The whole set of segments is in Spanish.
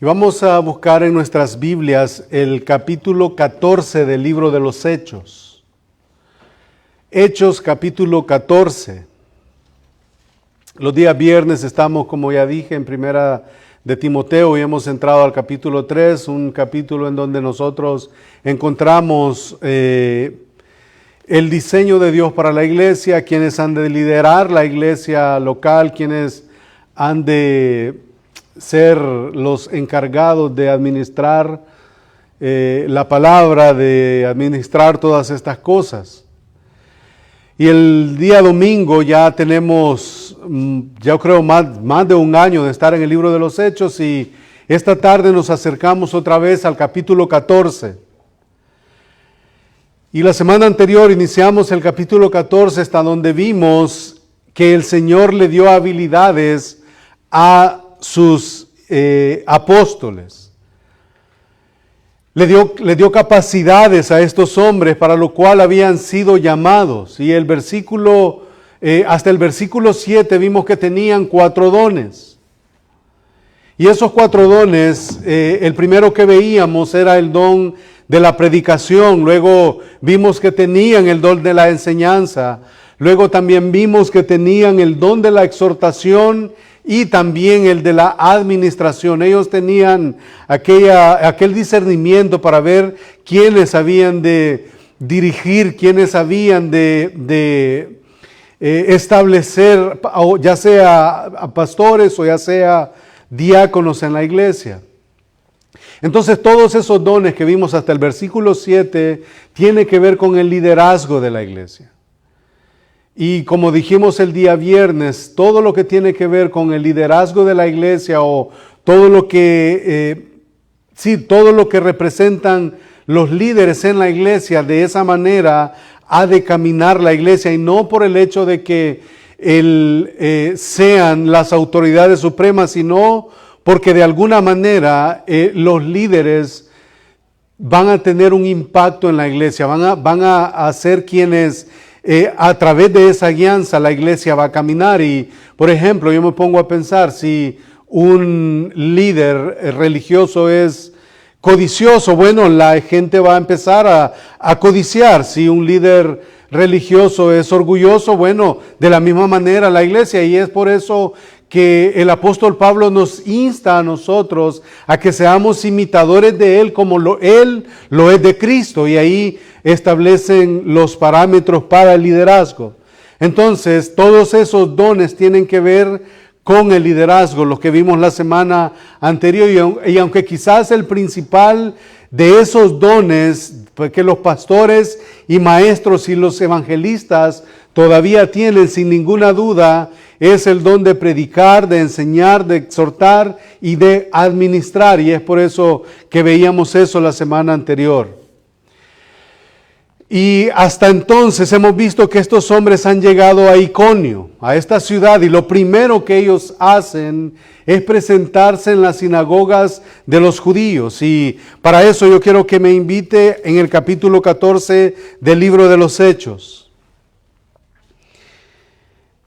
Y vamos a buscar en nuestras Biblias el capítulo 14 del libro de los Hechos. Hechos capítulo 14. Los días viernes estamos, como ya dije, en primera de Timoteo y hemos entrado al capítulo 3, un capítulo en donde nosotros encontramos el diseño de Dios para la iglesia, quienes han de liderar la iglesia local, quienes han de ser los encargados de administrar la palabra, de administrar todas estas cosas. Y el día domingo ya tenemos, yo creo, más de un año de estar en el libro de los Hechos y esta tarde nos acercamos otra vez al capítulo 14. Y la semana anterior iniciamos el capítulo 14 hasta donde vimos que el Señor le dio habilidades a sus apóstoles. Le dio capacidades a estos hombres para lo cual habían sido llamados. Y hasta el versículo 7 vimos que tenían 4 dones. Y esos 4 dones, el primero que veíamos era el don de la predicación. Luego vimos que tenían el don de la enseñanza. Luego también vimos que tenían el don de la exhortación y también el de la administración. Ellos tenían aquel discernimiento para ver quiénes habían de dirigir, quiénes habían de establecer, ya sea a pastores o ya sea diáconos en la iglesia. Entonces todos esos dones que vimos hasta el versículo 7 tienen que ver con el liderazgo de la iglesia. Y como dijimos el día viernes, todo lo que tiene que ver con el liderazgo de la iglesia o todo lo que representan los líderes en la iglesia, de esa manera ha de caminar la iglesia y no por el hecho de que sean las autoridades supremas, sino porque de alguna manera los líderes van a tener un impacto en la iglesia, van a ser quienes a través de esa guianza la iglesia va a caminar. Y por ejemplo, yo me pongo a pensar, si un líder religioso es codicioso, bueno, la gente va a empezar a codiciar. Si un líder religioso es orgulloso, bueno, de la misma manera la iglesia. Y es por eso que el apóstol Pablo nos insta a nosotros a que seamos imitadores de Él como Él lo es de Cristo. Y ahí establecen los parámetros para el liderazgo. Entonces, todos esos dones tienen que ver con el liderazgo, los que vimos la semana anterior. Y aunque quizás el principal de esos dones, que los pastores y maestros y los evangelistas todavía tienen sin ninguna duda, es el don de predicar, de enseñar, de exhortar y de administrar. Y es por eso que veíamos eso la semana anterior. Y hasta entonces hemos visto que estos hombres han llegado a Iconio, a esta ciudad, y lo primero que ellos hacen es presentarse en las sinagogas de los judíos. Y para eso yo quiero que me invite en el capítulo 14 del libro de los Hechos.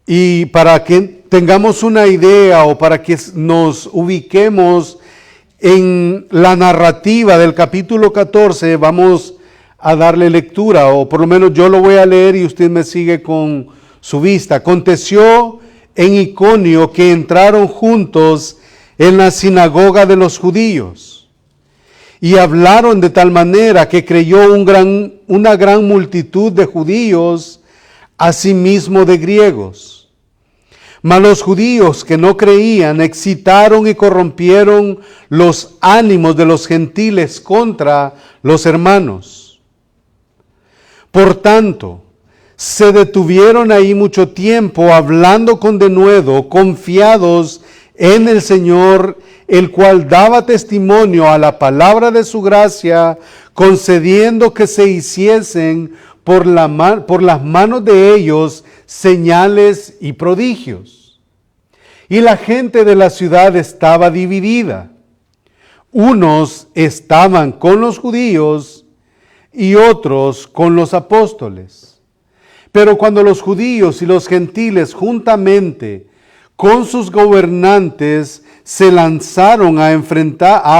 Y para que tengamos una idea o para que nos ubiquemos en la narrativa del capítulo 14, vamos a darle lectura, o por lo menos yo lo voy a leer y usted me sigue con su vista. Aconteció en Iconio que entraron juntos en la sinagoga de los judíos y hablaron de tal manera que creyó una gran multitud de judíos, asimismo de griegos. Mas los judíos que no creían excitaron y corrompieron los ánimos de los gentiles contra los hermanos. Por tanto, se detuvieron ahí mucho tiempo hablando con denuedo, confiados en el Señor, el cual daba testimonio a la palabra de su gracia, concediendo que se hiciesen por las manos de ellos señales y prodigios. Y la gente de la ciudad estaba dividida. Unos estaban con los judíos y otros con los apóstoles. Pero cuando los judíos y los gentiles juntamente con sus gobernantes se lanzaron a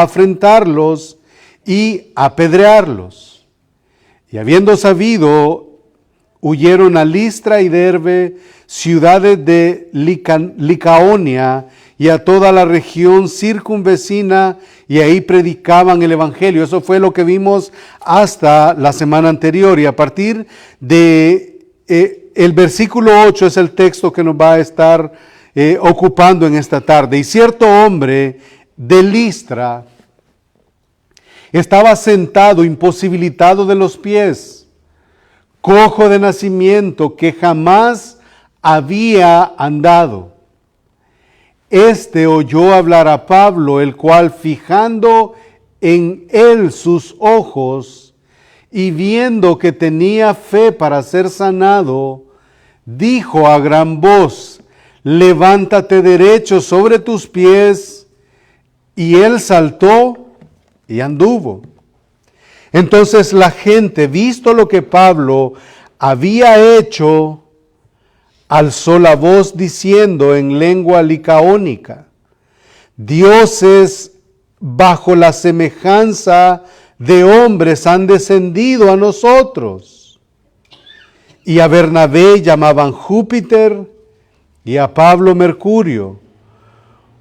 afrentarlos y apedrearlos. Y habiendo sabido, huyeron a Listra y Derbe, ciudades de Licaonia, y a toda la región circunvecina, y ahí predicaban el evangelio. Eso fue lo que vimos hasta la semana anterior, y a partir de el versículo 8 es el texto que nos va a estar ocupando en esta tarde. Y cierto hombre de Listra estaba sentado, imposibilitado de los pies, cojo de nacimiento, que jamás había andado. Este oyó hablar a Pablo, el cual, fijando en él sus ojos y viendo que tenía fe para ser sanado, dijo a gran voz: levántate derecho sobre tus pies. Y él saltó y anduvo. Entonces la gente, visto lo que Pablo había hecho, alzó la voz diciendo en lengua licaónica: dioses bajo la semejanza de hombres han descendido a nosotros. Y a Bernabé llamaban Júpiter y a Pablo Mercurio,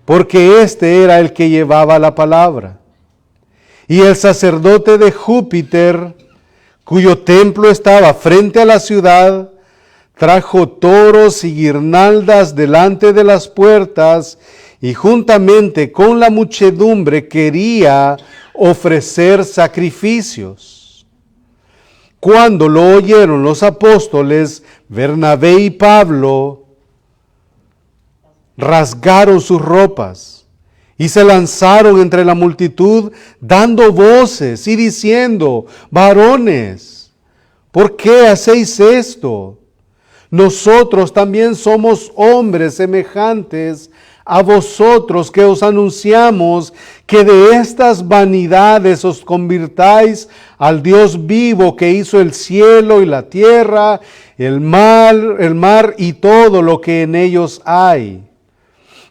porque este era el que llevaba la palabra. Y el sacerdote de Júpiter, cuyo templo estaba frente a la ciudad, trajo toros y guirnaldas delante de las puertas, y juntamente con la muchedumbre quería ofrecer sacrificios. Cuando lo oyeron los apóstoles, Bernabé y Pablo rasgaron sus ropas y se lanzaron entre la multitud, dando voces y diciendo: varones, ¿por qué hacéis esto? Nosotros también somos hombres semejantes a vosotros, que os anunciamos que de estas vanidades os convirtáis al Dios vivo, que hizo el cielo y la tierra, el mar y todo lo que en ellos hay.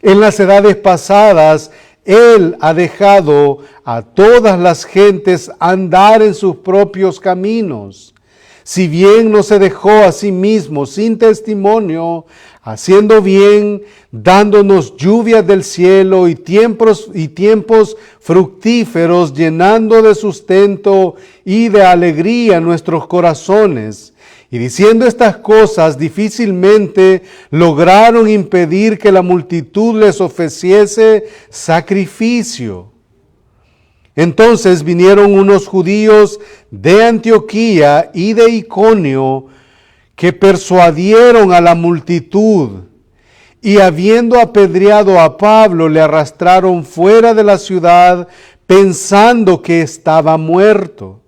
En las edades pasadas, Él ha dejado a todas las gentes andar en sus propios caminos. Si bien no se dejó a sí mismo sin testimonio, haciendo bien, dándonos lluvias del cielo y tiempos fructíferos, llenando de sustento y de alegría nuestros corazones. Y diciendo estas cosas, difícilmente lograron impedir que la multitud les ofreciese sacrificio. Entonces vinieron unos judíos de Antioquía y de Iconio, que persuadieron a la multitud, y habiendo apedreado a Pablo, le arrastraron fuera de la ciudad, pensando que estaba muerto.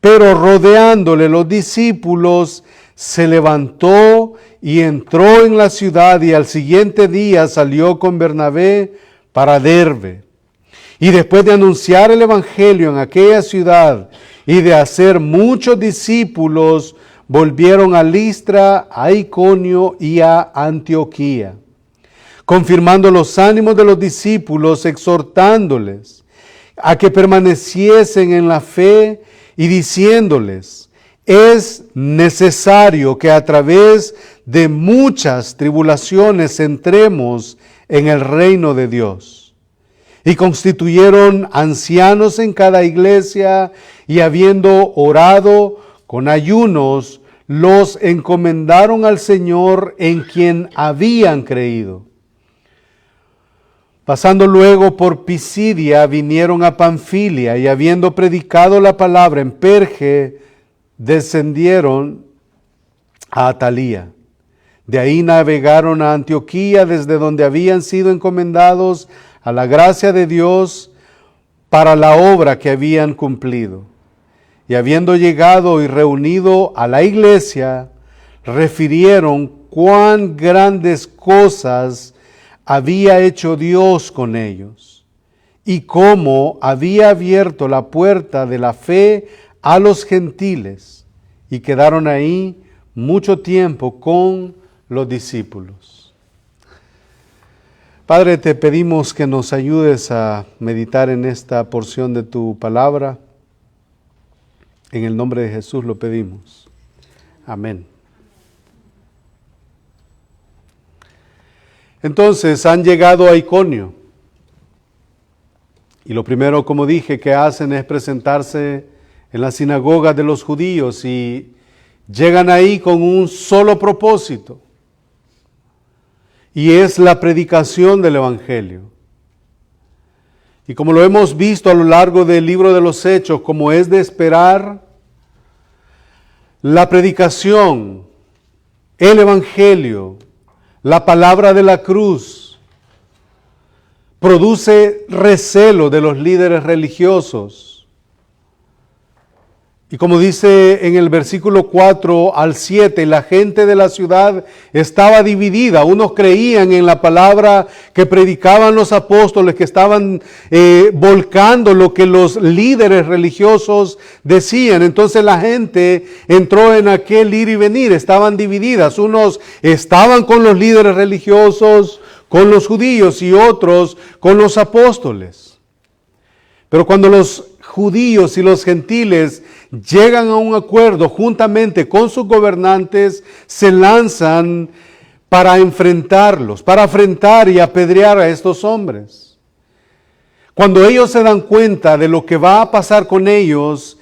Pero rodeándole los discípulos, se levantó y entró en la ciudad, y al siguiente día salió con Bernabé para Derbe. Y después de anunciar el evangelio en aquella ciudad y de hacer muchos discípulos, volvieron a Listra, a Iconio y a Antioquía, confirmando los ánimos de los discípulos, exhortándoles a que permaneciesen en la fe y diciéndoles: es necesario que a través de muchas tribulaciones entremos en el reino de Dios. Y constituyeron ancianos en cada iglesia, y habiendo orado con ayunos, los encomendaron al Señor en quien habían creído. Pasando luego por Pisidia, vinieron a Panfilia, y habiendo predicado la palabra en Perge, descendieron a Atalía. De ahí navegaron a Antioquía, desde donde habían sido encomendados a la gracia de Dios para la obra que habían cumplido. Y habiendo llegado y reunido a la iglesia, refirieron cuán grandes cosas había hecho Dios con ellos, y cómo había abierto la puerta de la fe a los gentiles, y quedaron ahí mucho tiempo con los discípulos. Padre, te pedimos que nos ayudes a meditar en esta porción de tu palabra. En el nombre de Jesús lo pedimos. Amén. Entonces han llegado a Iconio. Y lo primero, como dije, que hacen es presentarse en la sinagoga de los judíos y llegan ahí con un solo propósito. Y es la predicación del Evangelio. Y como lo hemos visto a lo largo del libro de los Hechos, como es de esperar, la predicación, el Evangelio, la palabra de la cruz, produce recelo de los líderes religiosos. Y como dice en el versículo 4 al 7, la gente de la ciudad estaba dividida. Unos creían en la palabra que predicaban los apóstoles, que estaban volcando lo que los líderes religiosos decían. Entonces la gente entró en aquel ir y venir, estaban divididas. Unos estaban con los líderes religiosos, con los judíos, y otros con los apóstoles. Pero cuando los judíos y los gentiles llegan a un acuerdo juntamente con sus gobernantes, se lanzan para enfrentarlos, para afrentar y apedrear a estos hombres. Cuando ellos se dan cuenta de lo que va a pasar con ellos,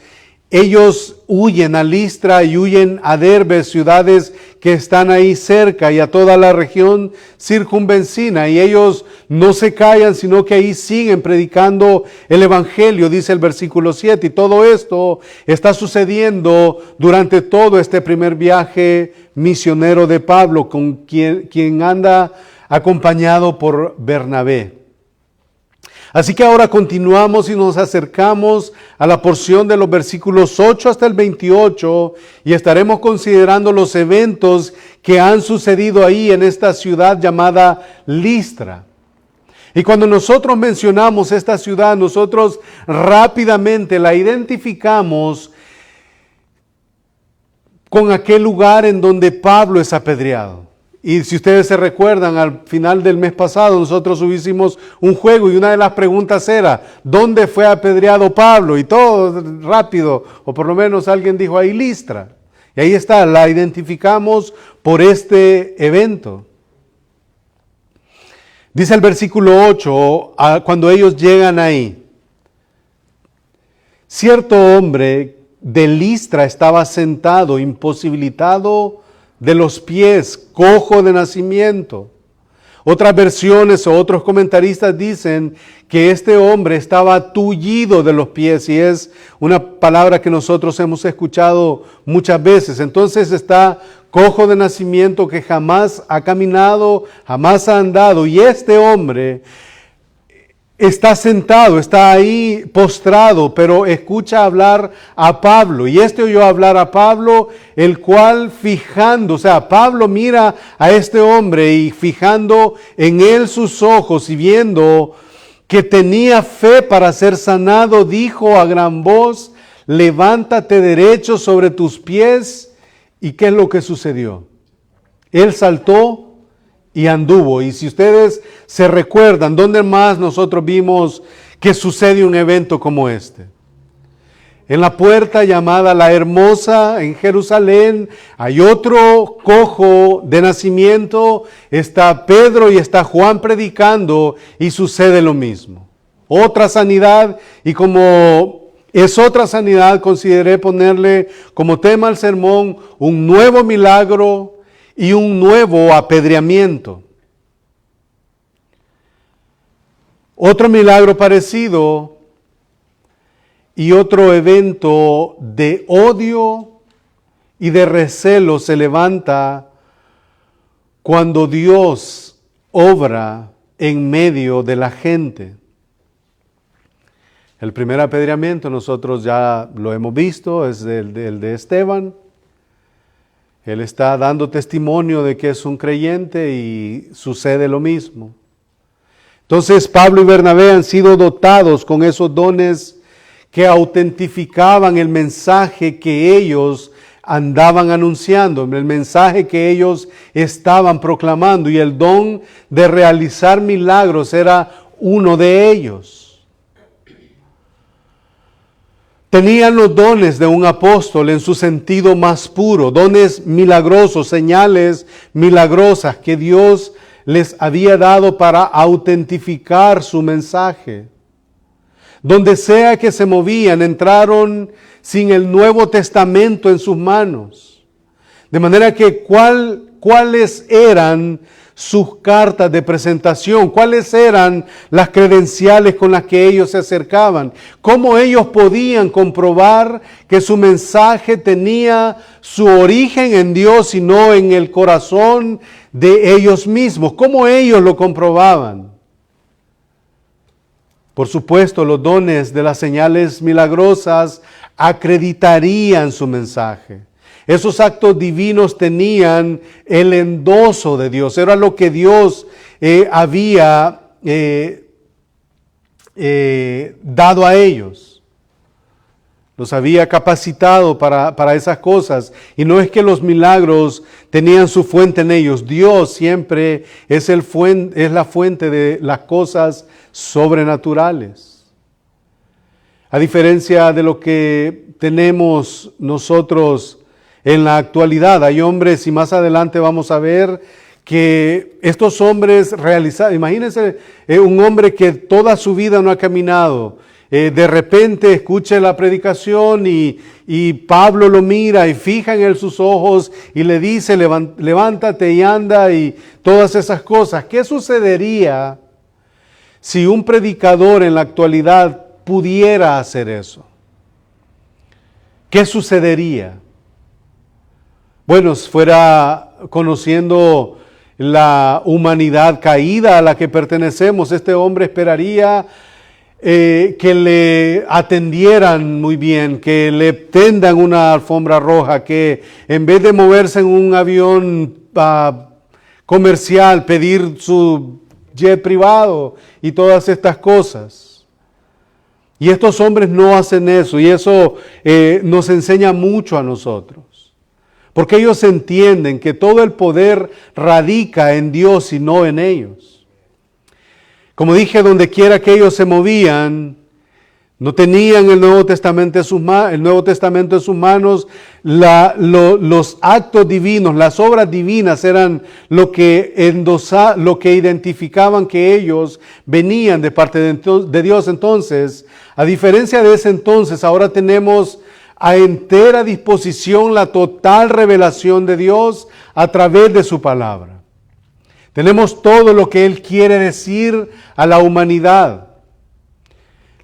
ellos huyen a Listra y huyen a Derbe, ciudades que están ahí cerca, y a toda la región circunvecina. Y ellos no se callan, sino que ahí siguen predicando el Evangelio, dice el versículo 7. Y todo esto está sucediendo durante todo este primer viaje misionero de Pablo, con quien anda acompañado por Bernabé. Así que ahora continuamos y nos acercamos a la porción de los versículos 8 hasta el 28 y estaremos considerando los eventos que han sucedido ahí en esta ciudad llamada Listra. Y cuando nosotros mencionamos esta ciudad, nosotros rápidamente la identificamos con aquel lugar en donde Pablo es apedreado. Y si ustedes se recuerdan, al final del mes pasado nosotros hicimos un juego y una de las preguntas era, ¿dónde fue apedreado Pablo? Y todo rápido, o por lo menos alguien dijo ahí Listra. Y ahí está, la identificamos por este evento. Dice el versículo 8, cuando ellos llegan ahí, cierto hombre de Listra estaba sentado, imposibilitado de los pies, cojo de nacimiento. Otras versiones o otros comentaristas dicen que este hombre estaba tullido de los pies, y es una palabra que nosotros hemos escuchado muchas veces. Entonces está cojo de nacimiento, que jamás ha caminado, jamás ha andado, y este hombre está sentado, está ahí postrado, pero escucha hablar a Pablo. Y este oyó hablar a Pablo, el cual fijando, o sea, Pablo mira a este hombre y fijando en él sus ojos y viendo que tenía fe para ser sanado, dijo a gran voz, levántate derecho sobre tus pies. ¿Y qué es lo que sucedió? Él saltó y anduvo. Y si ustedes se recuerdan, ¿dónde más nosotros vimos que sucede un evento como este? En la puerta llamada La Hermosa, en Jerusalén, hay otro cojo de nacimiento, está Pedro y está Juan predicando, y sucede lo mismo. Otra sanidad, y como es otra sanidad, consideré ponerle como tema al sermón un nuevo milagro y un nuevo apedreamiento. Otro milagro parecido y otro evento de odio y de recelo se levanta cuando Dios obra en medio de la gente. El primer apedreamiento nosotros ya lo hemos visto, es el de Esteban. Él está dando testimonio de que es un creyente y sucede lo mismo. Entonces Pablo y Bernabé han sido dotados con esos dones que autentificaban el mensaje que ellos andaban anunciando, el mensaje que ellos estaban proclamando, y el don de realizar milagros era uno de ellos. Tenían los dones de un apóstol en su sentido más puro, dones milagrosos, señales milagrosas que Dios les había dado para autentificar su mensaje. Donde sea que se movían, entraron sin el Nuevo Testamento en sus manos. De manera que cuáles eran sus cartas de presentación, cuáles eran las credenciales con las que ellos se acercaban, cómo ellos podían comprobar que su mensaje tenía su origen en Dios y no en el corazón de ellos mismos, cómo ellos lo comprobaban. Por supuesto, los dones de las señales milagrosas acreditarían su mensaje. Esos actos divinos tenían el endoso de Dios. Era lo que Dios había dado a ellos. Los había capacitado para esas cosas. Y no es que los milagros tenían su fuente en ellos. Dios siempre es la fuente de las cosas sobrenaturales. A diferencia de lo que tenemos nosotros en la actualidad, hay hombres, y más adelante vamos a ver que estos hombres realizaron, imagínense un hombre que toda su vida no ha caminado, de repente escucha la predicación y Pablo lo mira y fija en él sus ojos y le dice, levántate y anda, y todas esas cosas. ¿Qué sucedería si un predicador en la actualidad pudiera hacer eso? ¿Qué sucedería? Bueno, fuera conociendo la humanidad caída a la que pertenecemos, este hombre esperaría que le atendieran muy bien, que le tendan una alfombra roja, que en vez de moverse en un avión comercial, pedir su jet privado y todas estas cosas. Y estos hombres no hacen eso, y eso nos enseña mucho a nosotros. Porque ellos entienden que todo el poder radica en Dios y no en ellos. Como dije, donde quiera que ellos se movían, no tenían el Nuevo Testamento en sus manos. Los actos divinos, las obras divinas eran lo que identificaban que ellos venían de parte de Dios. Entonces, a diferencia de ese entonces, ahora tenemos a entera disposición la total revelación de Dios a través de su palabra. Tenemos todo lo que Él quiere decir a la humanidad.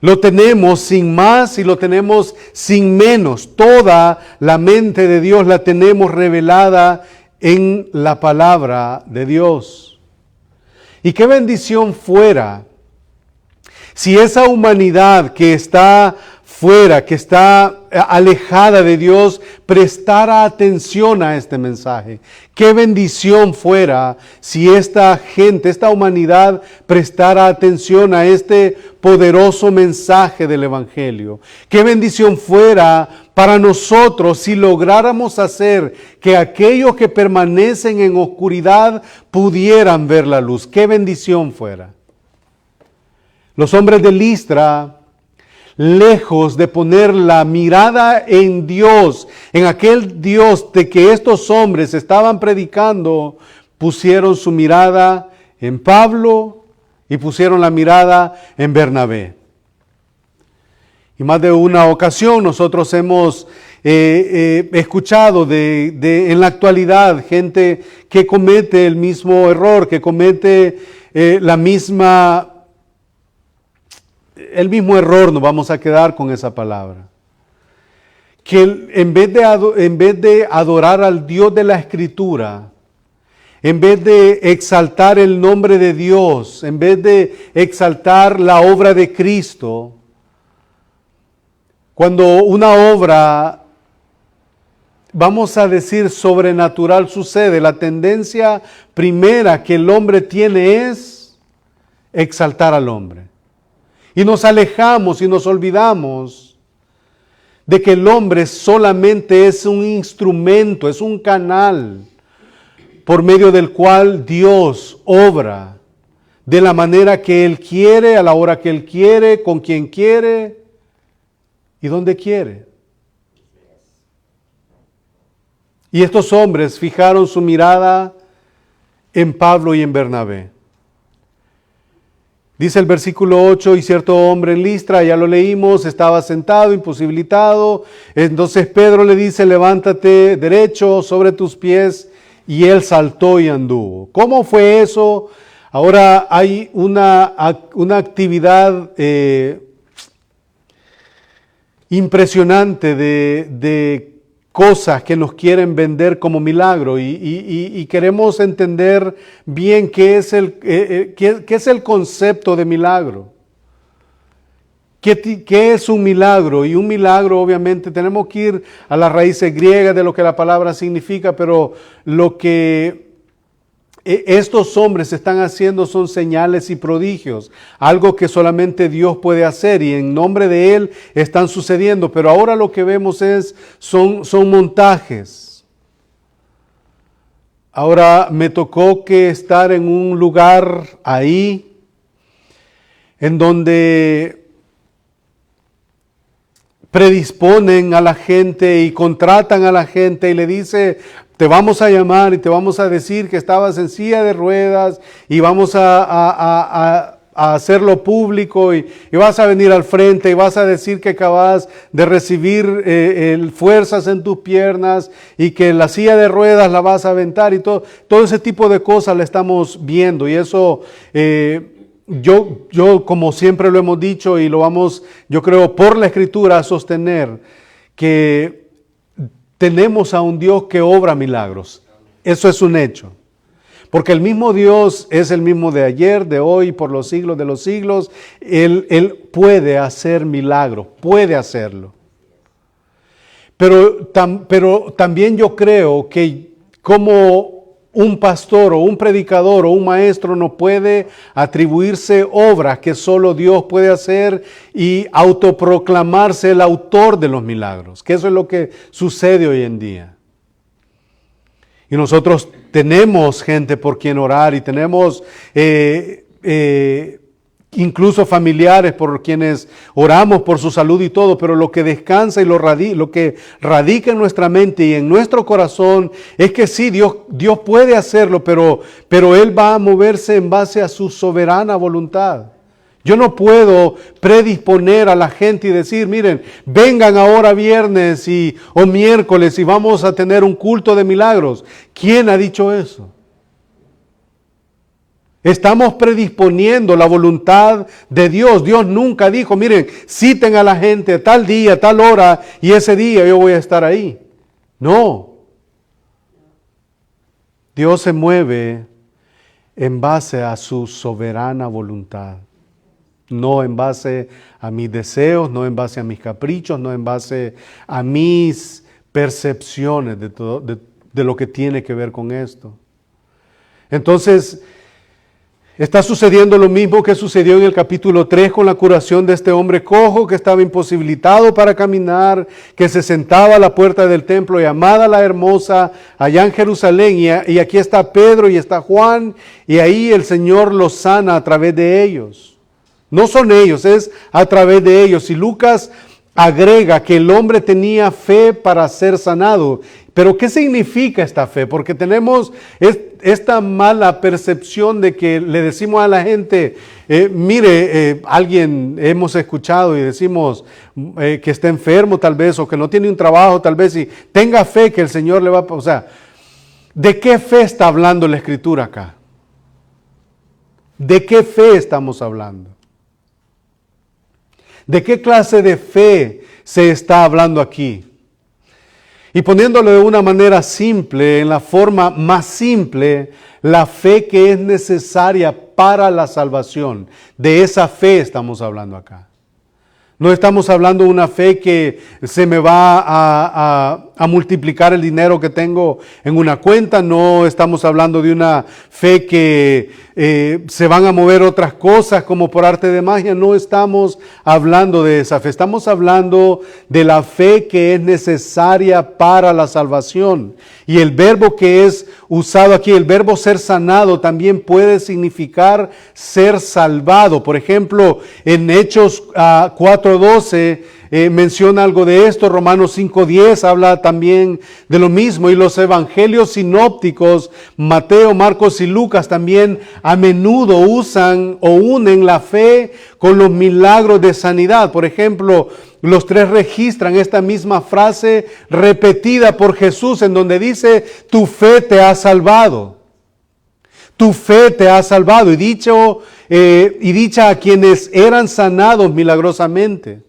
Lo tenemos sin más y lo tenemos sin menos. Toda la mente de Dios la tenemos revelada en la palabra de Dios. Y qué bendición fuera si esa humanidad que está fuera, que está alejada de Dios, prestara atención a este mensaje. Qué bendición fuera si esta gente, esta humanidad, prestara atención a este poderoso mensaje del Evangelio. Qué bendición fuera para nosotros si lográramos hacer que aquellos que permanecen en oscuridad pudieran ver la luz. Qué bendición fuera. Los hombres de Listra, lejos de poner la mirada en Dios, en aquel Dios de que estos hombres estaban predicando, pusieron su mirada en Pablo y pusieron la mirada en Bernabé. Y más de una ocasión nosotros hemos escuchado en la actualidad gente que comete el mismo error, que comete el mismo error, nos vamos a quedar con esa palabra. Que en vez de adorar al Dios de la Escritura, en vez de exaltar el nombre de Dios, en vez de exaltar la obra de Cristo, cuando una obra, vamos a decir, sobrenatural sucede, la tendencia primera que el hombre tiene es exaltar al hombre. Y nos alejamos y nos olvidamos de que el hombre solamente es un instrumento, es un canal por medio del cual Dios obra de la manera que Él quiere, a la hora que Él quiere, con quien quiere y donde quiere. Y estos hombres fijaron su mirada en Pablo y en Bernabé. Dice el versículo 8, y cierto hombre en Listra, ya lo leímos, estaba sentado, imposibilitado. Entonces Pedro le dice, levántate derecho sobre tus pies, y él saltó y anduvo. ¿Cómo fue eso? Ahora hay una actividad impresionante de cosas que nos quieren vender como milagro y queremos entender bien qué es el concepto de milagro. ¿Qué es un milagro? Y un milagro, obviamente, tenemos que ir a las raíces griegas de lo que la palabra significa, pero lo que estos hombres están haciendo son señales y prodigios, algo que solamente Dios puede hacer y en nombre de Él están sucediendo, pero ahora lo que vemos son montajes. Ahora me tocó que estar en un lugar ahí en donde predisponen a la gente y contratan a la gente y le dice, te vamos a llamar y te vamos a decir que estabas en silla de ruedas y vamos a hacerlo público y vas a venir al frente y vas a decir que acabas de recibir fuerzas en tus piernas y que la silla de ruedas la vas a aventar y todo ese tipo de cosas la estamos viendo y eso yo como siempre lo hemos dicho y lo vamos, yo creo por la Escritura a sostener que tenemos a un Dios que obra milagros. Eso es un hecho. Porque el mismo Dios es el mismo de ayer, de hoy, por los siglos de los siglos. Él puede hacer milagros, puede hacerlo. Pero también yo creo que como un pastor o un predicador o un maestro no puede atribuirse obras que solo Dios puede hacer y autoproclamarse el autor de los milagros, que eso es lo que sucede hoy en día. Y nosotros tenemos gente por quien orar y tenemos incluso familiares por quienes oramos por su salud y todo, pero lo que descansa y lo que radica en nuestra mente y en nuestro corazón es que sí, Dios puede hacerlo, pero Él va a moverse en base a su soberana voluntad. Yo no puedo predisponer a la gente y decir, miren, vengan ahora viernes o miércoles y vamos a tener un culto de milagros. ¿Quién ha dicho eso? Estamos predisponiendo la voluntad de Dios. Dios nunca dijo, miren, citen a la gente tal día, tal hora y ese día yo voy a estar ahí. No. Dios se mueve en base a su soberana voluntad. No en base a mis deseos, no en base a mis caprichos, no en base a mis percepciones de lo que tiene que ver con esto. Entonces, está sucediendo lo mismo que sucedió en el capítulo 3 con la curación de este hombre cojo que estaba imposibilitado para caminar, que se sentaba a la puerta del templo llamada la Hermosa, allá en Jerusalén. Y aquí está Pedro y está Juan, y ahí el Señor los sana a través de ellos. No son ellos, es a través de ellos. Y Lucas agrega que el hombre tenía fe para ser sanado. Pero ¿qué significa esta fe? Porque tenemos esta mala percepción de que le decimos a la gente, alguien hemos escuchado y decimos que está enfermo tal vez o que no tiene un trabajo tal vez y tenga fe que el Señor le va a... O sea, ¿de qué fe está hablando la Escritura acá? ¿De qué fe estamos hablando? ¿De qué clase de fe se está hablando aquí? Y poniéndolo de una manera simple, en la forma más simple, la fe que es necesaria para la salvación. De esa fe estamos hablando acá. No estamos hablando de una fe que se me va a multiplicar el dinero que tengo en una cuenta, no estamos hablando de una fe que se van a mover otras cosas como por arte de magia, no estamos hablando de esa fe, estamos hablando de la fe que es necesaria para la salvación. Y el verbo que es usado aquí, el verbo ser sanado, también puede significar ser salvado. Por ejemplo, en Hechos 4:12, menciona algo de esto. Romanos 5:10 habla también de lo mismo, y los evangelios sinópticos, Mateo, Marcos y Lucas, también a menudo usan o unen la fe con los milagros de sanidad. Por ejemplo, los tres registran esta misma frase repetida por Jesús, en donde dice: tu fe te ha salvado. Tu fe te ha salvado. Y dicha a quienes eran sanados milagrosamente.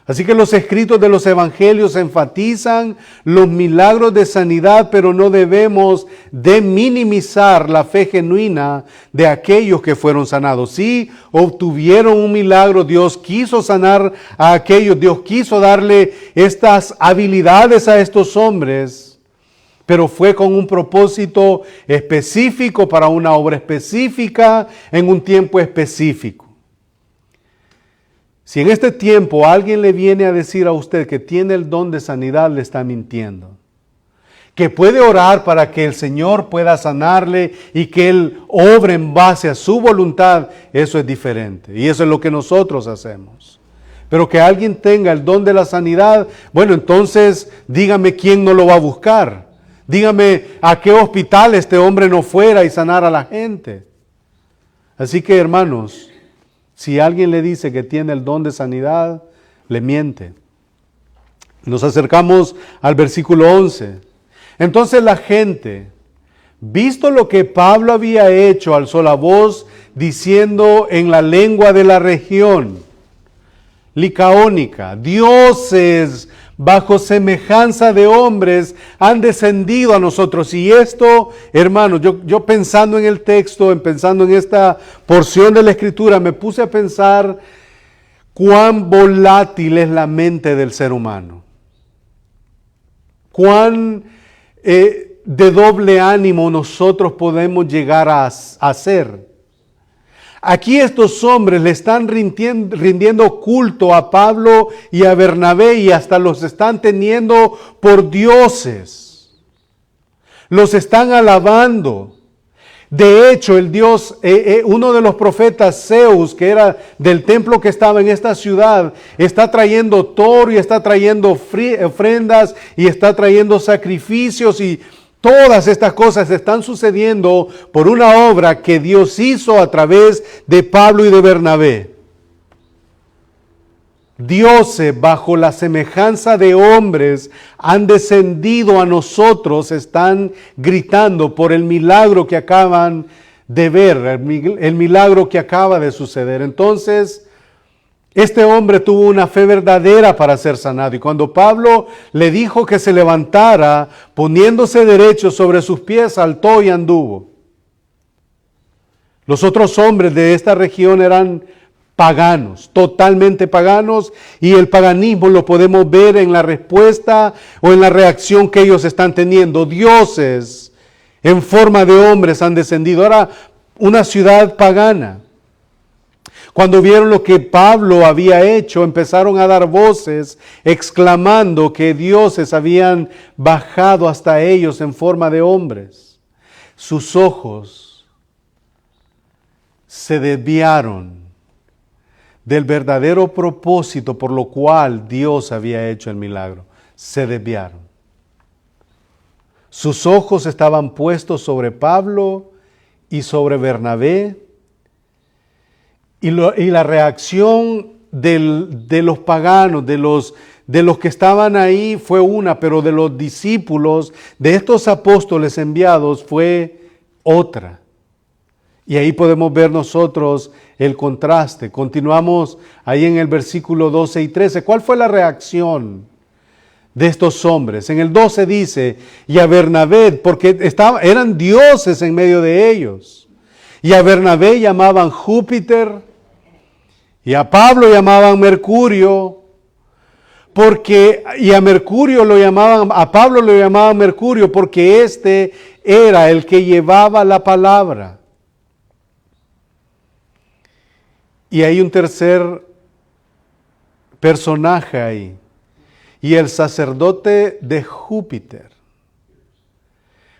Así que los escritos de los evangelios enfatizan los milagros de sanidad, pero no debemos de minimizar la fe genuina de aquellos que fueron sanados. Sí, obtuvieron un milagro, Dios quiso sanar a aquellos, Dios quiso darle estas habilidades a estos hombres, pero fue con un propósito específico, para una obra específica, en un tiempo específico. Si en este tiempo alguien le viene a decir a usted que tiene el don de sanidad, le está mintiendo. Que puede orar para que el Señor pueda sanarle y que Él obre en base a su voluntad, eso es diferente. Y eso es lo que nosotros hacemos. Pero que alguien tenga el don de la sanidad, bueno, entonces dígame quién no lo va a buscar. Dígame a qué hospital este hombre no fuera y sanara a la gente. Así que, hermanos, si alguien le dice que tiene el don de sanidad, le miente. Nos acercamos al versículo 11. Entonces la gente, visto lo que Pablo había hecho, alzó la voz diciendo en la lengua de la región licaónica: dioses bajo semejanza de hombres han descendido a nosotros. Y esto, hermanos, yo pensando en el texto, pensando en esta porción de la Escritura, me puse a pensar cuán volátil es la mente del ser humano. Cuán de doble ánimo nosotros podemos llegar a ser. Aquí estos hombres le están rindiendo culto a Pablo y a Bernabé, y hasta los están teniendo por dioses. Los están alabando. De hecho, el dios, uno de los profetas, Zeus, que era del templo que estaba en esta ciudad, está trayendo toro y está trayendo ofrendas y está trayendo sacrificios, y todas estas cosas están sucediendo por una obra que Dios hizo a través de Pablo y de Bernabé. Dioses bajo la semejanza de hombres han descendido a nosotros, están gritando por el milagro que acaban de ver, el milagro que acaba de suceder. Entonces, este hombre tuvo una fe verdadera para ser sanado, y cuando Pablo le dijo que se levantara, poniéndose derecho sobre sus pies, saltó y anduvo. Los otros hombres de esta región eran paganos, totalmente paganos, y el paganismo lo podemos ver en la respuesta o en la reacción que ellos están teniendo. Dioses en forma de hombres han descendido. Era una ciudad pagana. Cuando vieron lo que Pablo había hecho, empezaron a dar voces exclamando que dioses habían bajado hasta ellos en forma de hombres. Sus ojos se desviaron del verdadero propósito por lo cual Dios había hecho el milagro. Se desviaron. Sus ojos estaban puestos sobre Pablo y sobre Bernabé. Y la reacción de los paganos, de los que estaban ahí fue una, pero de los discípulos, de estos apóstoles enviados, fue otra. Y ahí podemos ver nosotros el contraste. Continuamos ahí en el versículo 12 y 13. ¿Cuál fue la reacción de estos hombres? En el 12 dice: y a Bernabé, porque eran dioses en medio de ellos. Y a Bernabé llamaban Júpiter, y a Pablo llamaban Mercurio, y a Mercurio lo llamaban, a Pablo lo llamaban Mercurio, porque este era el que llevaba la palabra. Y hay un tercer personaje ahí, y el sacerdote de Júpiter,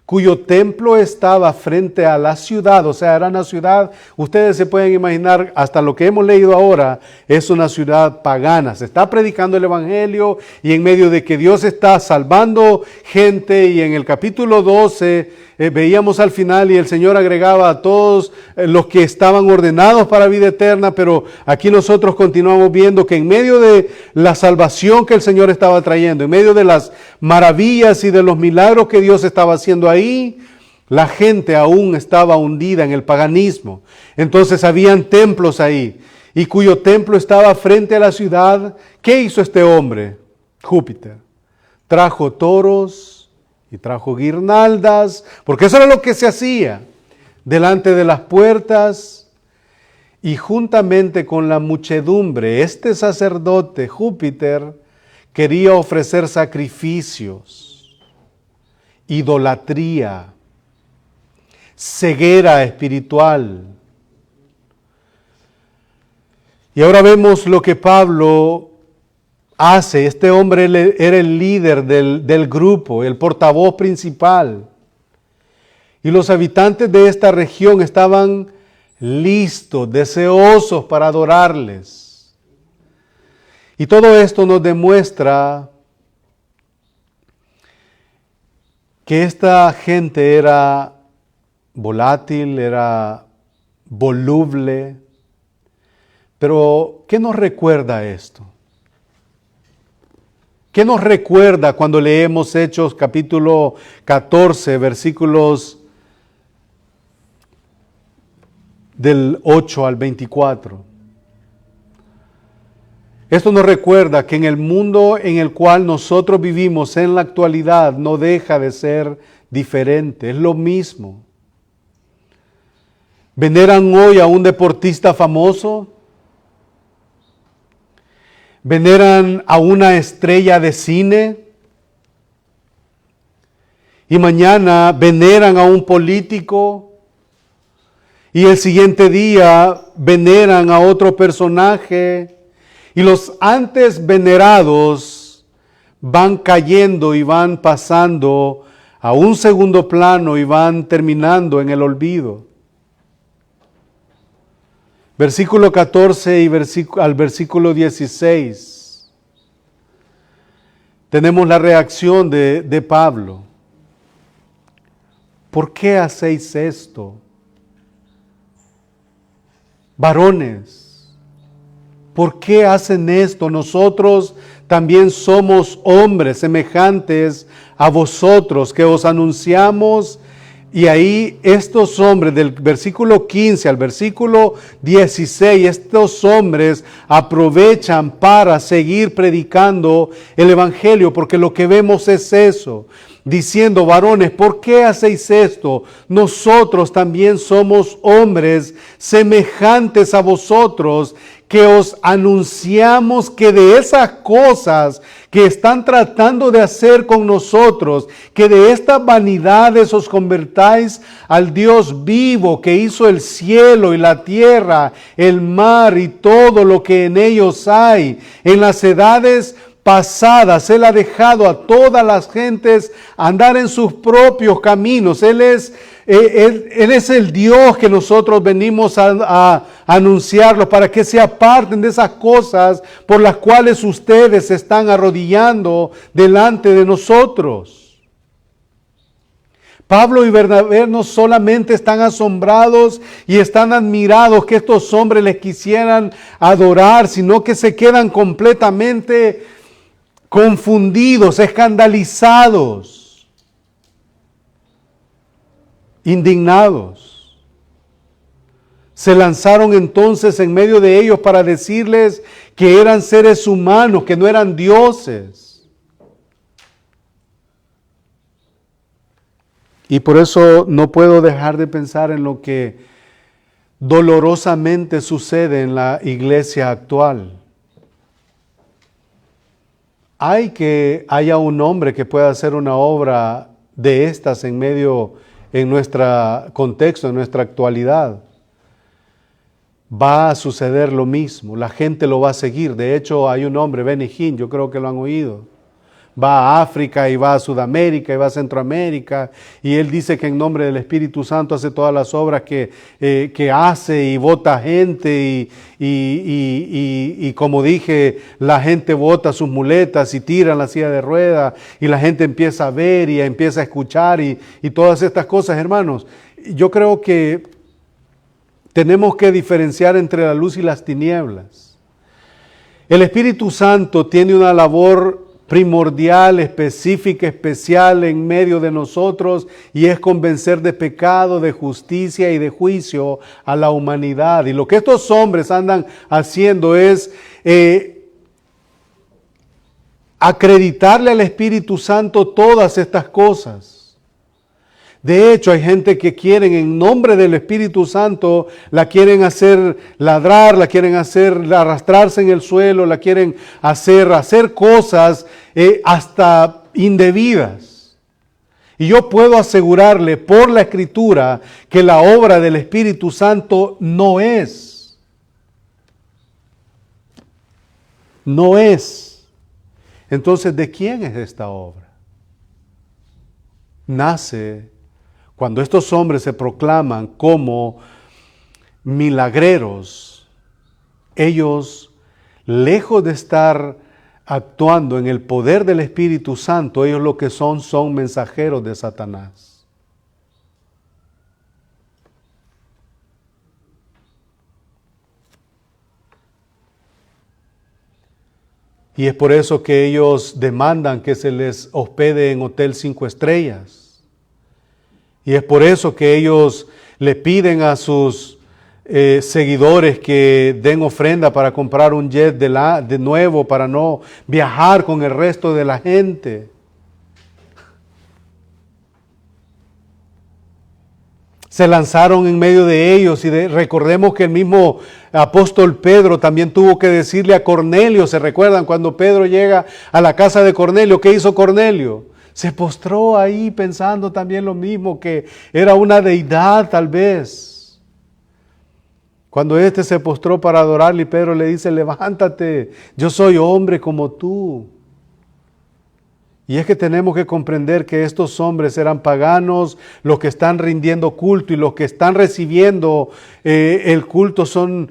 cuyo templo estaba frente a la ciudad, o sea, era una ciudad, ustedes se pueden imaginar, hasta lo que hemos leído ahora, es una ciudad pagana. Se está predicando el evangelio y en medio de que Dios está salvando gente, y en el capítulo 12 veíamos al final y el Señor agregaba a todos los que estaban ordenados para vida eterna, pero aquí nosotros continuamos viendo que en medio de la salvación que el Señor estaba trayendo, en medio de las maravillas y de los milagros que Dios estaba haciendo ahí, la gente aún estaba hundida en el paganismo. Entonces habían templos ahí, y cuyo templo estaba frente a la ciudad. ¿Qué hizo este hombre? Júpiter trajo toros y trajo guirnaldas, porque eso era lo que se hacía delante de las puertas, y juntamente con la muchedumbre, este sacerdote Júpiter quería ofrecer sacrificios, idolatría, ceguera espiritual. Y ahora vemos lo que Pablo hace. Este hombre era el líder del grupo, el portavoz principal. Y los habitantes de esta región estaban listos, deseosos para adorarles. Y todo esto nos demuestra que esta gente era volátil, era voluble. Pero, ¿qué nos recuerda esto? ¿Qué nos recuerda cuando leemos Hechos capítulo 14, versículos del 8 al 24? Esto nos recuerda que en el mundo en el cual nosotros vivimos en la actualidad no deja de ser diferente, es lo mismo. ¿Veneran hoy a un deportista famoso? ¿Veneran a una estrella de cine? Y mañana veneran a un político, y el siguiente día veneran a otro personaje, y los antes venerados van cayendo y van pasando a un segundo plano y van terminando en el olvido. Versículo 14 y al versículo 16. Tenemos la reacción de Pablo. ¿Por qué hacéis esto? Varones, ¿por qué hacen esto? Nosotros también somos hombres semejantes a vosotros, que os anunciamos. Y ahí estos hombres, del versículo 15 al versículo 16, estos hombres aprovechan para seguir predicando el evangelio, porque lo que vemos es eso, diciendo: varones, ¿por qué hacéis esto? Nosotros también somos hombres semejantes a vosotros, que os anunciamos que de esas cosas que están tratando de hacer con nosotros, que de estas vanidades os convertáis al Dios vivo, que hizo el cielo y la tierra, el mar y todo lo que en ellos hay. En las edades pasadas Él ha dejado a todas las gentes andar en sus propios caminos. Él es el Dios que nosotros venimos a anunciarlo, para que se aparten de esas cosas por las cuales ustedes se están arrodillando delante de nosotros. Pablo y Bernabé no solamente están asombrados y están admirados que estos hombres les quisieran adorar, sino que se quedan completamente confundidos, escandalizados, indignados. Se lanzaron entonces en medio de ellos para decirles que eran seres humanos, que no eran dioses. Y por eso no puedo dejar de pensar en lo que dolorosamente sucede en la iglesia actual. hay que haya un hombre que pueda hacer una obra de estas en nuestro contexto, en nuestra actualidad. Va a suceder lo mismo, la gente lo va a seguir. De hecho, hay un hombre, Benny Hinn, yo creo que lo han oído. Va a África y va a Sudamérica y va a Centroamérica, y él dice que en nombre del Espíritu Santo hace todas las obras que hace y vota gente y como dije, la gente vota sus muletas y tiran la silla de ruedas y la gente empieza a ver y empieza a escuchar y todas estas cosas, hermanos. Yo creo que tenemos que diferenciar entre la luz y las tinieblas. El Espíritu Santo tiene una labor primordial, específica, especial en medio de nosotros, y es convencer de pecado, de justicia y de juicio a la humanidad. Y lo que estos hombres andan haciendo es acreditarle al Espíritu Santo todas estas cosas. De hecho, hay gente que quieren en nombre del Espíritu Santo, la quieren hacer ladrar, la quieren hacer arrastrarse en el suelo, la quieren hacer cosas hasta indebidas. Y yo puedo asegurarle por la Escritura que la obra del Espíritu Santo no es. No es. Entonces, ¿de quién es esta obra? Nace cuando estos hombres se proclaman como milagreros. Ellos, lejos de estar actuando en el poder del Espíritu Santo, ellos lo que son mensajeros de Satanás. Y es por eso que ellos demandan que se les hospede en hotel 5 estrellas. Y es por eso que ellos le piden a sus seguidores que den ofrenda para comprar un jet de nuevo para no viajar con el resto de la gente. Se lanzaron en medio de ellos y recordemos que el mismo apóstol Pedro también tuvo que decirle a Cornelio, ¿se recuerdan cuando Pedro llega a la casa de Cornelio? ¿Qué hizo Cornelio? Se postró ahí pensando también lo mismo, que era una deidad tal vez. Cuando éste se postró para adorarle, Pedro le dice, levántate, yo soy hombre como tú. Y es que tenemos que comprender que estos hombres eran paganos, los que están rindiendo culto y los que están recibiendo el culto son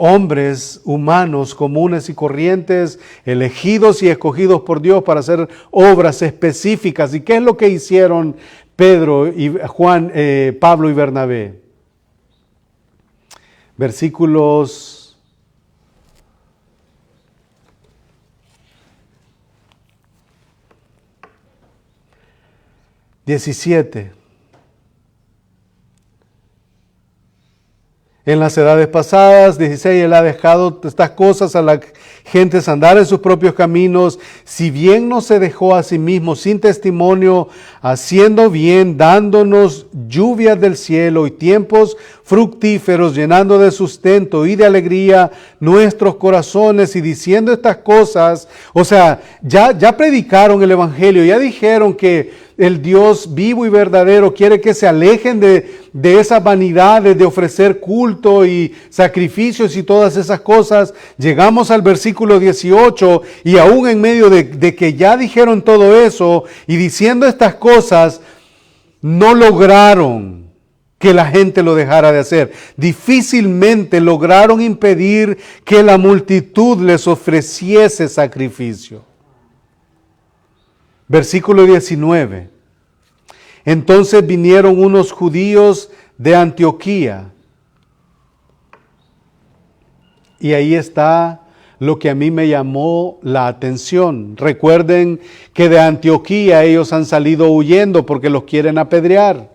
hombres humanos comunes y corrientes, elegidos y escogidos por Dios para hacer obras específicas. ¿Y qué es lo que hicieron Pedro y Pablo y Bernabé? Versículos 17. En las edades pasadas, 16, él ha dejado estas cosas a las gentes andar en sus propios caminos, si bien no se dejó a sí mismo sin testimonio, haciendo bien, dándonos lluvias del cielo y tiempos fructíferos, llenando de sustento y de alegría nuestros corazones, y diciendo estas cosas, o sea, ya predicaron el evangelio, ya dijeron que el Dios vivo y verdadero quiere que se alejen de esas vanidades de ofrecer culto y sacrificios y todas esas cosas. Llegamos al versículo 18 y aún en medio de que ya dijeron todo eso y diciendo estas cosas, no lograron que la gente lo dejara de hacer. Difícilmente lograron impedir que la multitud les ofreciese sacrificio. Versículo 19. Entonces vinieron unos judíos de Antioquía. Y ahí está lo que a mí me llamó la atención. Recuerden que de Antioquía ellos han salido huyendo porque los quieren apedrear.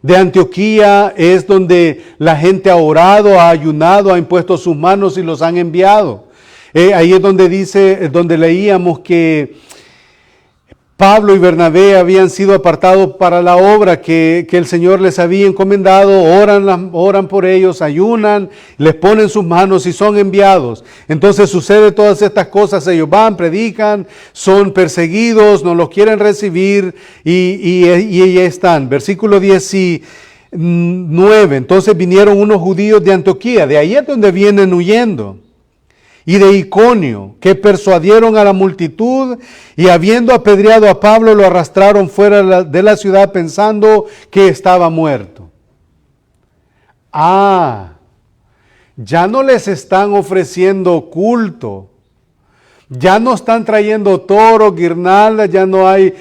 De Antioquía es donde la gente ha orado, ha ayunado, ha impuesto sus manos y los han enviado. Ahí es donde leíamos que Pablo y Bernabé habían sido apartados para la obra que el Señor les había encomendado, oran por ellos, ayunan, les ponen sus manos y son enviados. Entonces sucede todas estas cosas, ellos van, predican, son perseguidos, no los quieren recibir y ahí están. Versículo 19, entonces vinieron unos judíos de Antioquía, de ahí es donde vienen huyendo, y de Iconio, que persuadieron a la multitud y habiendo apedreado a Pablo lo arrastraron fuera de la ciudad pensando que estaba muerto. Ya no les están ofreciendo culto, ya no están trayendo toro, guirnaldas, ya no hay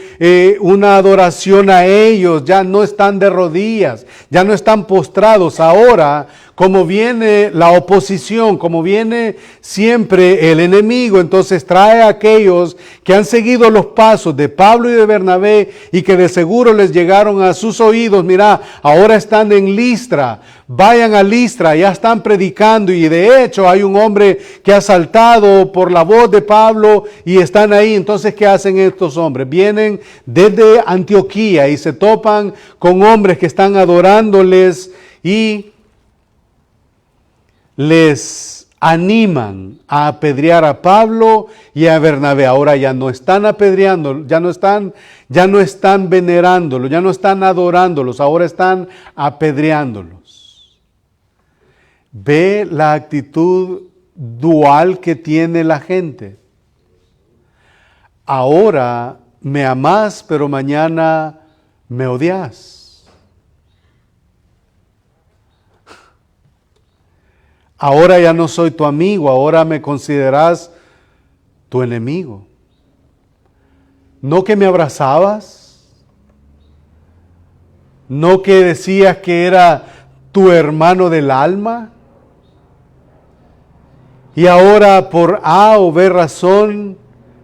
una adoración a ellos, ya no están de rodillas, ya no están postrados. Ahora, como viene la oposición, como viene siempre el enemigo, entonces trae a aquellos que han seguido los pasos de Pablo y de Bernabé y que de seguro les llegaron a sus oídos. Mira, ahora están en Listra, vayan a Listra, ya están predicando y de hecho hay un hombre que ha saltado por la voz de Pablo y están ahí. Entonces, ¿qué hacen estos hombres? Vienen desde Antioquía y se topan con hombres que están adorándoles y les animan a apedrear a Pablo y a Bernabé. Ahora ya no están apedreando, ya no están venerándolos, ya no están adorándolos, ahora están apedreándolos. Ve la actitud dual que tiene la gente. Ahora me amás, pero mañana me odias. Ahora ya no soy tu amigo, ahora me consideras tu enemigo. ¿No que me abrazabas? ¿No que decías que era tu hermano del alma? Y ahora por A o B razón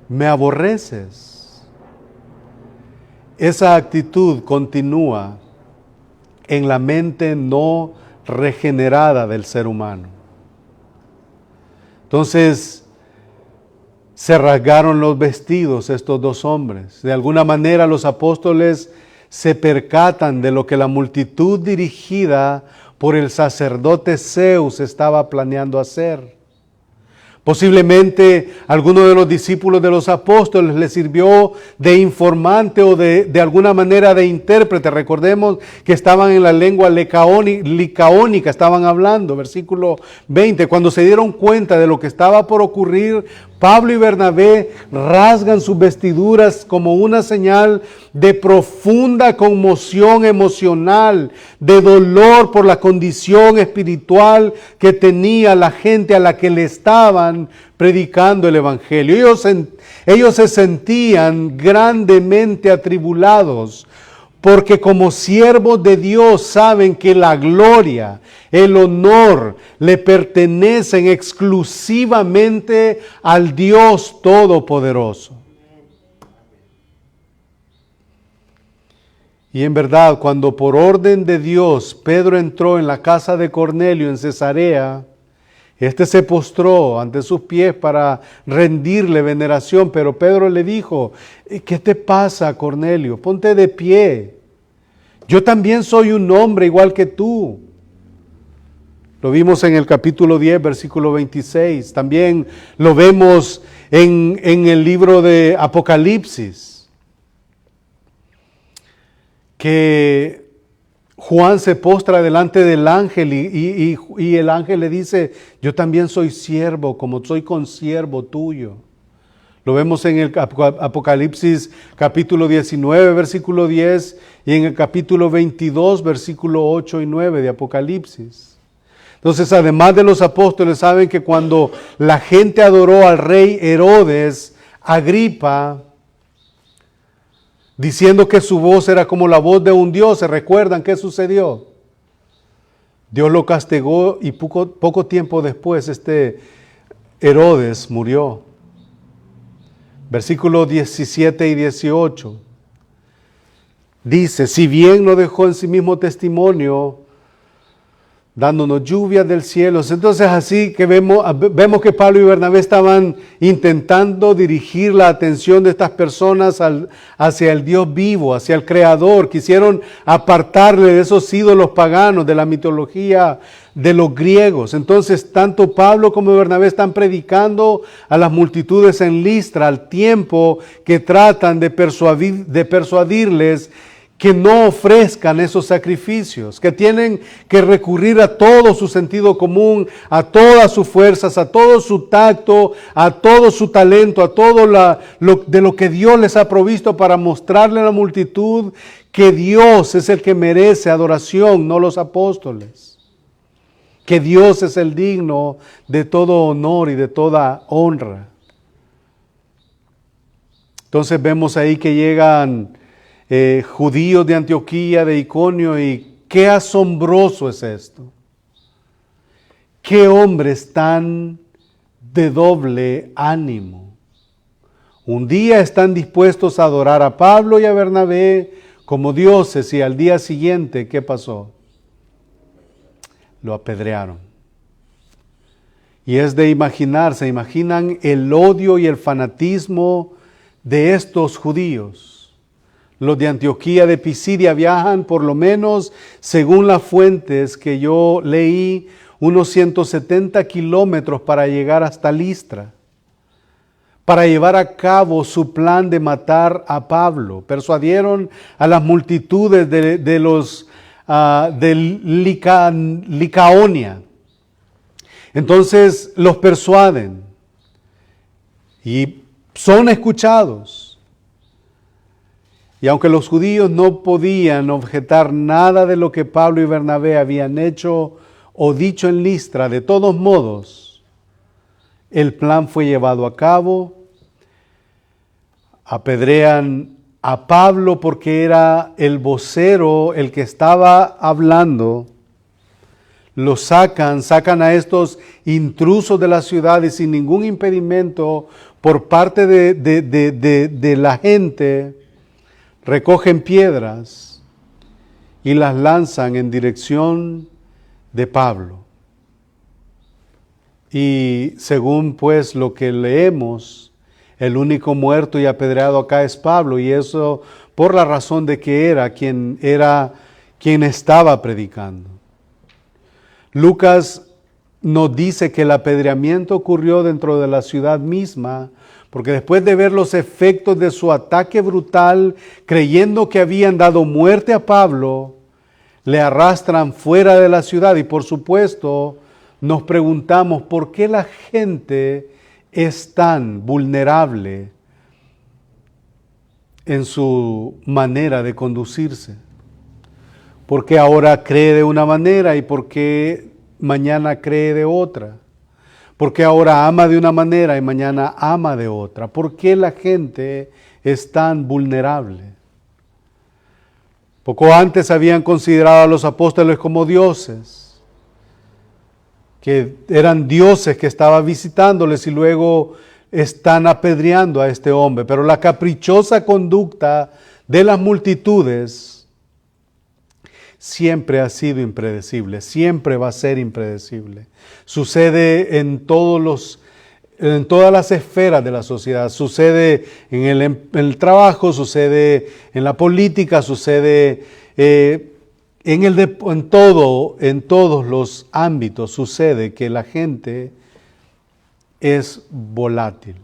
me aborreces. Esa actitud continúa en la mente no regenerada del ser humano. Entonces, se rasgaron los vestidos estos dos hombres. De alguna manera los apóstoles se percatan de lo que la multitud dirigida por el sacerdote Zeus estaba planeando hacer. Posiblemente alguno de los discípulos de los apóstoles les sirvió de informante o de alguna manera de intérprete. Recordemos que estaban en la lengua licaónica, estaban hablando, versículo 20. Cuando se dieron cuenta de lo que estaba por ocurrir, Pablo y Bernabé rasgan sus vestiduras como una señal de profunda conmoción emocional, de dolor por la condición espiritual que tenía la gente a la que le estaban predicando el evangelio. Ellos se sentían grandemente atribulados, porque como siervos de Dios saben que la gloria, el honor le pertenecen exclusivamente al Dios Todopoderoso. Y en verdad, cuando por orden de Dios Pedro entró en la casa de Cornelio en Cesarea, este se postró ante sus pies para rendirle veneración, pero Pedro le dijo: ¿qué te pasa, Cornelio? Ponte de pie. Yo también soy un hombre igual que tú. Lo vimos en el capítulo 10, versículo 26. También lo vemos en el libro de Apocalipsis, que Juan se postra delante del ángel y el ángel le dice: yo también soy siervo, como soy consiervo tuyo. Lo vemos en el Apocalipsis capítulo 19, versículo 10 y en el capítulo 22, versículo 8 y 9 de Apocalipsis. Entonces, además de los apóstoles, saben que cuando la gente adoró al rey Herodes Agripa, diciendo que su voz era como la voz de un dios, ¿se recuerdan qué sucedió? Dios lo castigó y poco tiempo después Herodes murió. Versículos 17 y 18. Dice: si bien no dejó en sí mismo testimonio dándonos lluvias del cielo. Entonces así que vemos que Pablo y Bernabé estaban intentando dirigir la atención de estas personas hacia el Dios vivo, hacia el Creador. Quisieron apartarle de esos ídolos paganos, de la mitología de los griegos. Entonces tanto Pablo como Bernabé están predicando a las multitudes en Listra al tiempo que tratan de persuadirles que no ofrezcan esos sacrificios, que tienen que recurrir a todo su sentido común, a todas sus fuerzas, a todo su tacto, a todo su talento, a todo de lo que Dios les ha provisto para mostrarle a la multitud que Dios es el que merece adoración, no los apóstoles. Que Dios es el digno de todo honor y de toda honra. Entonces vemos ahí que llegan judíos de Antioquía, de Iconio, y qué asombroso es esto. Qué hombres tan de doble ánimo. Un día están dispuestos a adorar a Pablo y a Bernabé como dioses, y al día siguiente, ¿qué pasó? Lo apedrearon. Y es de imaginar, se imaginan el odio y el fanatismo de estos judíos. Los de Antioquía de Pisidia viajan por lo menos, según las fuentes que yo leí, unos 170 kilómetros para llegar hasta Listra, para llevar a cabo su plan de matar a Pablo. Persuadieron a las multitudes de Licaonia. Entonces los persuaden y son escuchados. Y aunque los judíos no podían objetar nada de lo que Pablo y Bernabé habían hecho o dicho en Listra, de todos modos, el plan fue llevado a cabo. Apedrean a Pablo porque era el vocero, el que estaba hablando. Lo sacan a estos intrusos de la ciudad y sin ningún impedimento por parte de la gente. Recogen piedras y las lanzan en dirección de Pablo. Y según pues lo que leemos, el único muerto y apedreado acá es Pablo, y eso por la razón de que era quien estaba predicando. Lucas nos dice que el apedreamiento ocurrió dentro de la ciudad misma, porque después de ver los efectos de su ataque brutal, creyendo que habían dado muerte a Pablo, le arrastran fuera de la ciudad. Y por supuesto, nos preguntamos por qué la gente es tan vulnerable en su manera de conducirse. ¿Por qué ahora cree de una manera y por qué mañana cree de otra? ¿Por qué ahora ama de una manera y mañana ama de otra? ¿Por qué la gente es tan vulnerable? Poco antes habían considerado a los apóstoles como dioses, que eran dioses que estaban visitándoles, y luego están apedreando a este hombre. Pero la caprichosa conducta de las multitudes siempre ha sido impredecible, siempre va a ser impredecible. Sucede en todas las esferas de la sociedad. Sucede en el trabajo, sucede en la política, sucede en todos los ámbitos. Sucede que la gente es volátil.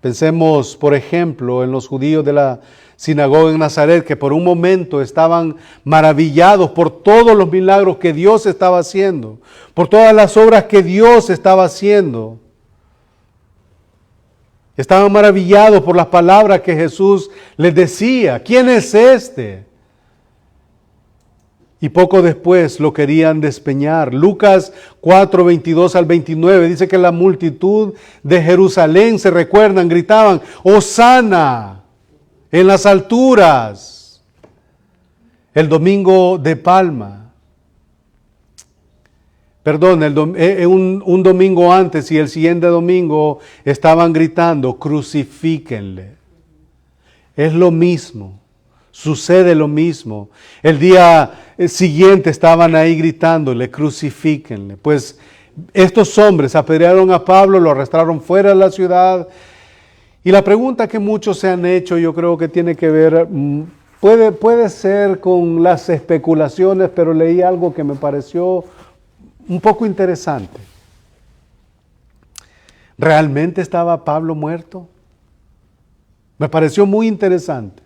Pensemos, por ejemplo, en los judíos de la sinagoga en Nazaret, que por un momento estaban maravillados por todos los milagros que Dios estaba haciendo, por todas las obras que Dios estaba haciendo. Estaban maravillados por las palabras que Jesús les decía. ¿Quién es este? Y poco después lo querían despeñar. Lucas 4, 22 al 29 dice que la multitud de Jerusalén, se recuerdan, gritaban: ¡Hosana en las alturas! El domingo de Palma. Perdón, un domingo antes y el siguiente domingo estaban gritando: crucifíquenle. Es lo mismo. sucede lo mismo. El día siguiente estaban ahí gritándole, crucifíquenle. Pues estos hombres apedrearon a Pablo, lo arrastraron fuera de la ciudad. Y la pregunta que muchos se han hecho, yo creo que tiene que ver, puede ser con las especulaciones, pero leí algo que me pareció un poco interesante. ¿Realmente estaba Pablo muerto? Me pareció muy interesante.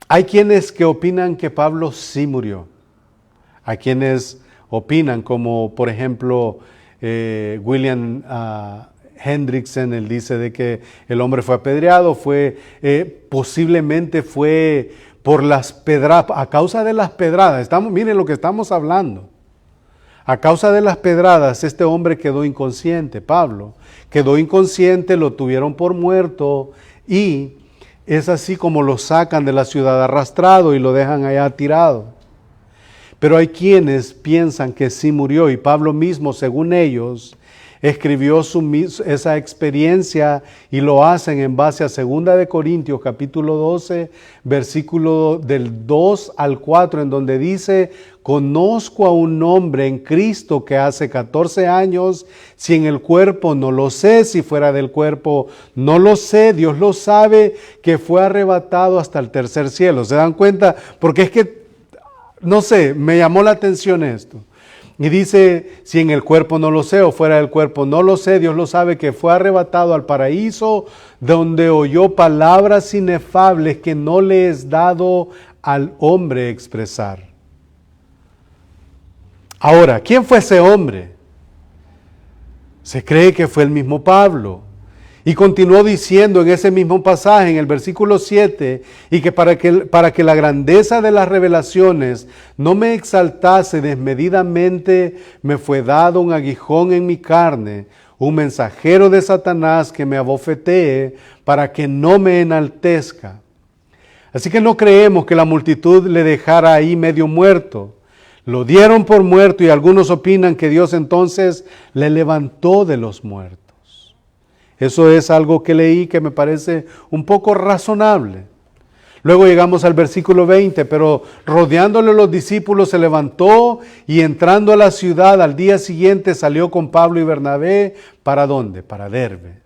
Hay quienes que opinan que Pablo sí murió. Hay quienes opinan, como por ejemplo William Hendrickson, él dice de que el hombre fue apedreado, posiblemente fue por las pedradas, a causa de las pedradas. Miren lo que estamos hablando. A causa de las pedradas, este hombre quedó inconsciente, Pablo. Quedó inconsciente, lo tuvieron por muerto y es así como lo sacan de la ciudad arrastrado y lo dejan allá tirado. Pero hay quienes piensan que sí murió y Pablo mismo, según ellos, escribió esa experiencia y lo hacen en base a 2 de Corintios capítulo 12, versículo del 2 al 4, en donde dice: conozco a un hombre en Cristo que hace 14 años, si en el cuerpo no lo sé, si fuera del cuerpo no lo sé, Dios lo sabe, que fue arrebatado hasta el tercer cielo. ¿Se dan cuenta? Porque es que, no sé, me llamó la atención esto. Y dice, si en el cuerpo no lo sé o fuera del cuerpo no lo sé, Dios lo sabe, que fue arrebatado al paraíso, donde oyó palabras inefables que no le es dado al hombre expresar. Ahora, ¿quién fue ese hombre? Se cree que fue el mismo Pablo. Y continuó diciendo en ese mismo pasaje, en el versículo 7, y que para que la grandeza de las revelaciones no me exaltase desmedidamente, me fue dado un aguijón en mi carne, un mensajero de Satanás que me abofetee para que no me enaltezca. Así que no creemos que la multitud le dejara ahí medio muerto. Lo dieron por muerto y algunos opinan que Dios entonces le levantó de los muertos. Eso es algo que leí que me parece un poco razonable. Luego llegamos al versículo 20, pero rodeándole los discípulos se levantó y entrando a la ciudad al día siguiente salió con Pablo y Bernabé. ¿Para dónde? Para Derbe.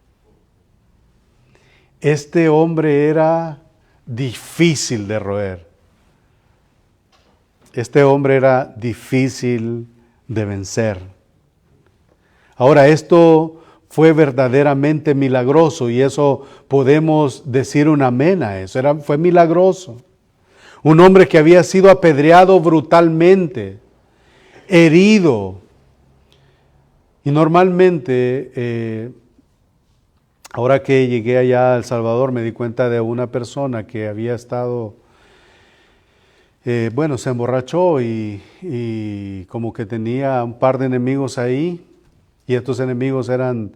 Este hombre era difícil de roer. Este hombre era difícil de vencer. Ahora, esto fue verdaderamente milagroso y eso podemos decir un amén a eso. Fue milagroso. Un hombre que había sido apedreado brutalmente, herido. Y normalmente, ahora que llegué allá a El Salvador, me di cuenta de una persona que había estado, se emborrachó y como que tenía un par de enemigos ahí. Y estos enemigos eran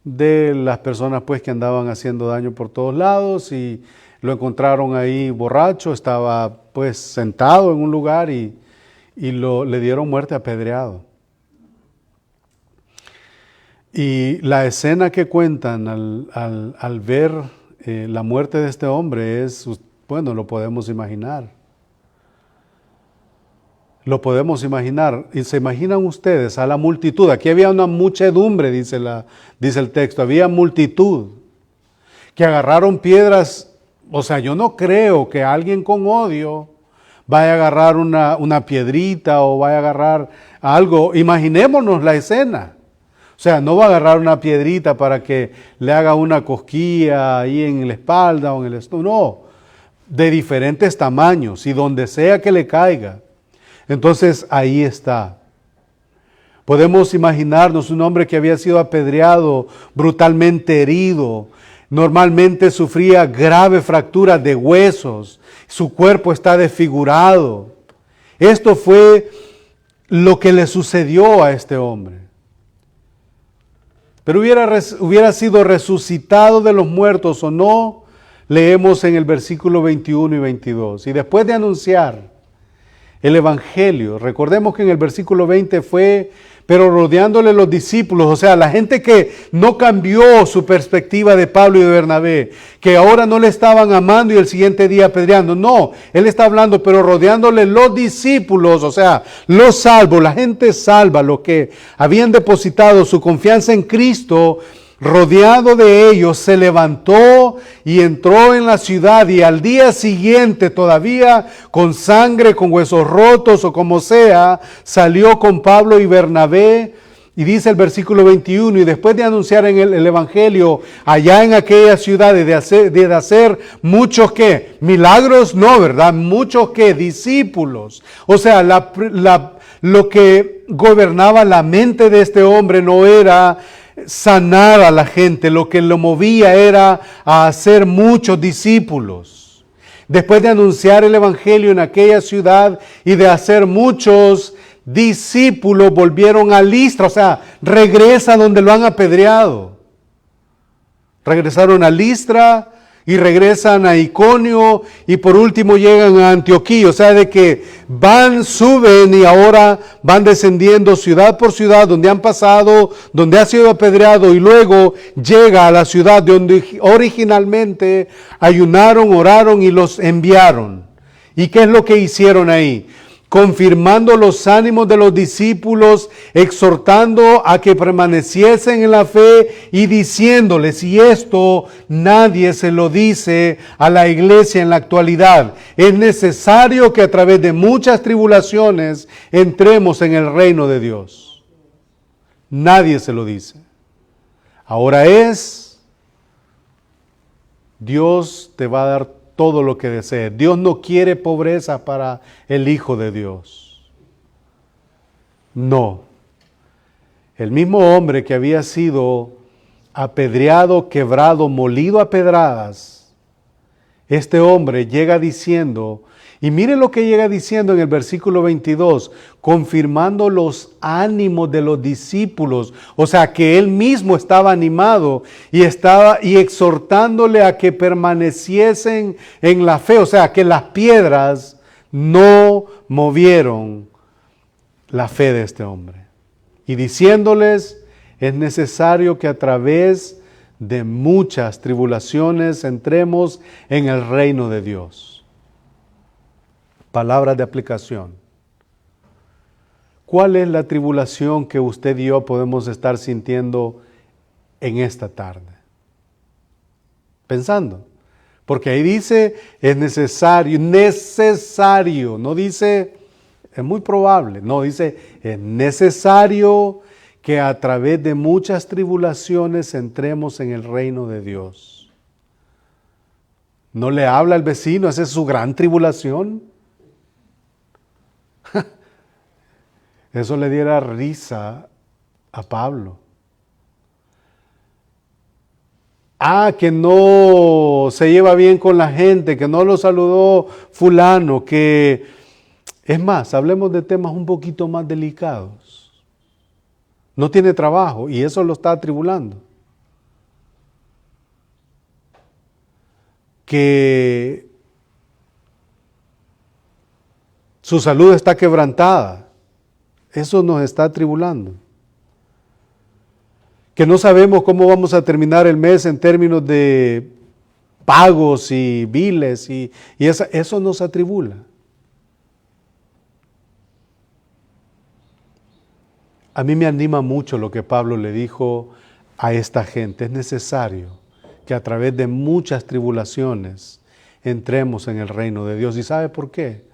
de las personas pues que andaban haciendo daño por todos lados y lo encontraron ahí borracho, estaba pues sentado en un lugar y le dieron muerte apedreado. Y la escena que cuentan al ver la muerte de este hombre lo podemos imaginar. Lo podemos imaginar. Y se imaginan ustedes a la multitud. Aquí había una muchedumbre, dice el texto. Había multitud que agarraron piedras. O sea, yo no creo que alguien con odio vaya a agarrar una piedrita o vaya a agarrar algo. Imaginémonos la escena. O sea, no va a agarrar una piedrita para que le haga una cosquilla ahí en la espalda o en el estómago. No, de diferentes tamaños y donde sea que le caiga. Entonces ahí está. Podemos imaginarnos un hombre que había sido apedreado, brutalmente herido, normalmente sufría graves fracturas de huesos, su cuerpo está desfigurado. Esto fue lo que le sucedió a este hombre. Pero hubiera sido resucitado de los muertos o no, leemos en el versículo 21 y 22. Y después de anunciar el Evangelio. Recordemos que en el versículo 20 fue, pero rodeándole los discípulos, o sea, la gente que no cambió su perspectiva de Pablo y de Bernabé, que ahora no le estaban amando y el siguiente día apedreando. No, él está hablando, pero rodeándole los discípulos, o sea, los salvos, la gente salva, los que habían depositado su confianza en Cristo. Rodeado de ellos, se levantó y entró en la ciudad, y al día siguiente, todavía con sangre, con huesos rotos o como sea, salió con Pablo y Bernabé. Y dice el versículo 21, y después de anunciar en el Evangelio allá en aquella ciudad, de hacer muchos ¿qué? Milagros, no, ¿verdad? Muchos ¿qué? Discípulos. O sea, lo que gobernaba la mente de este hombre no era sanar a la gente, lo que lo movía era a hacer muchos discípulos. Después de anunciar el Evangelio en aquella ciudad y de hacer muchos discípulos, volvieron a Listra, o sea, regresa donde lo han apedreado. Regresaron a Listra y regresan a Iconio y por último llegan a Antioquía, o sea, de que suben y ahora van descendiendo ciudad por ciudad donde han pasado, donde ha sido apedreado, y luego llega a la ciudad donde originalmente ayunaron, oraron y los enviaron. ¿Y qué es lo que hicieron ahí? Confirmando los ánimos de los discípulos, exhortando a que permaneciesen en la fe y diciéndoles, y esto nadie se lo dice a la iglesia en la actualidad, es necesario que a través de muchas tribulaciones entremos en el reino de Dios. Nadie se lo dice. Ahora Dios te va a dar todo lo que desee. Dios no quiere pobreza para el Hijo de Dios. No. El mismo hombre que había sido apedreado, quebrado, molido a pedradas, este hombre llega diciendo, y mire lo que llega diciendo en el versículo 22, confirmando los ánimos de los discípulos, o sea que él mismo estaba animado y exhortándole a que permaneciesen en la fe, o sea que las piedras no movieron la fe de este hombre. Y diciéndoles, es necesario que a través de muchas tribulaciones entremos en el reino de Dios. Palabras de aplicación. ¿Cuál es la tribulación que usted y yo podemos estar sintiendo en esta tarde? Pensando. Porque ahí dice, es necesario, no dice, es muy probable, no, dice, es necesario que a través de muchas tribulaciones entremos en el reino de Dios. ¿No le habla al vecino? ¿Esa es su gran tribulación? Eso le diera risa a Pablo. Que no se lleva bien con la gente, que no lo saludó fulano, que... Es más, hablemos de temas un poquito más delicados. No tiene trabajo y eso lo está atribulando. Que su salud está quebrantada. Eso nos está atribulando. Que no sabemos cómo vamos a terminar el mes en términos de pagos y biles y eso nos atribula. A mí me anima mucho lo que Pablo le dijo a esta gente. Es necesario que a través de muchas tribulaciones entremos en el reino de Dios. ¿Y sabe por qué?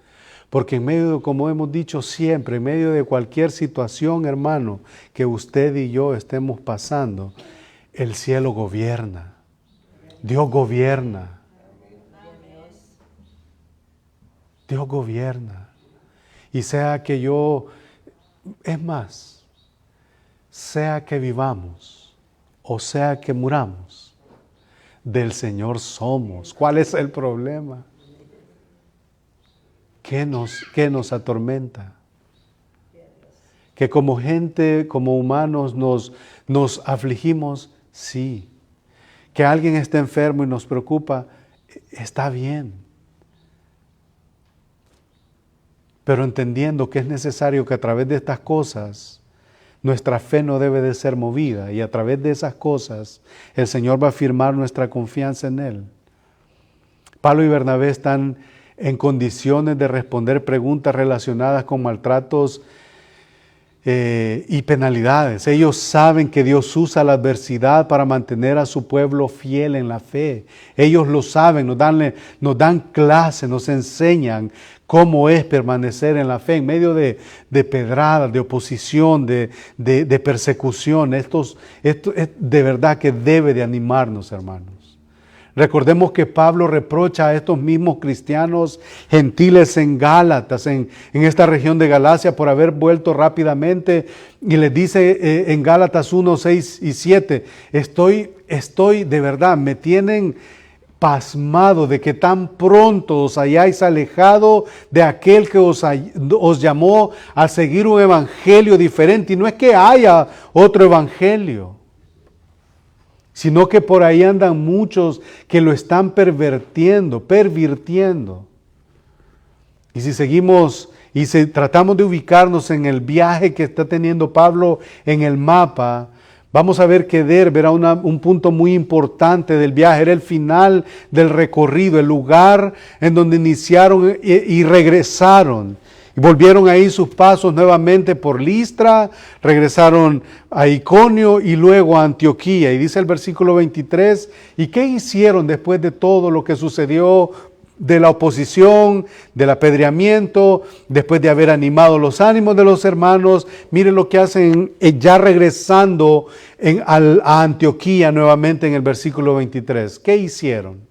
Porque en medio, como hemos dicho siempre, en medio de cualquier situación, hermano, que usted y yo estemos pasando, el cielo gobierna. Dios gobierna. Dios gobierna. Y sea que sea que vivamos o sea que muramos, del Señor somos. ¿Cuál es el problema? ¿Qué nos atormenta? Que como gente, como humanos nos afligimos, sí. Que alguien esté enfermo y nos preocupa, está bien. pero entendiendo que es necesario que a través de estas cosas nuestra fe no debe de ser movida, y a través de esas cosas el Señor va a afirmar nuestra confianza en Él. Pablo y Bernabé están en condiciones de responder preguntas relacionadas con maltratos y penalidades. Ellos saben que Dios usa la adversidad para mantener a su pueblo fiel en la fe. Ellos lo saben, nos dan clases, nos enseñan cómo es permanecer en la fe en medio de pedradas, de oposición, de persecución. Esto es de verdad que debe de animarnos, hermanos. Recordemos que Pablo reprocha a estos mismos cristianos gentiles en Gálatas, en esta región de Galacia, por haber vuelto rápidamente, y les dice en Gálatas 1, 6 y 7, estoy de verdad, me tienen pasmado de que tan pronto os hayáis alejado de aquel que os llamó a seguir un evangelio diferente. Y no es que haya otro evangelio, sino que por ahí andan muchos que lo están pervirtiendo. Y si seguimos y si tratamos de ubicarnos en el viaje que está teniendo Pablo en el mapa, vamos a ver que Derbe era un punto muy importante del viaje, era el final del recorrido, el lugar en donde iniciaron y regresaron. Y volvieron ahí sus pasos nuevamente por Listra, regresaron a Iconio y luego a Antioquía. Y dice el versículo 23, ¿y qué hicieron después de todo lo que sucedió, de la oposición, del apedreamiento, después de haber animado los ánimos de los hermanos? Miren lo que hacen ya regresando a Antioquía nuevamente en el versículo 23. ¿Qué hicieron?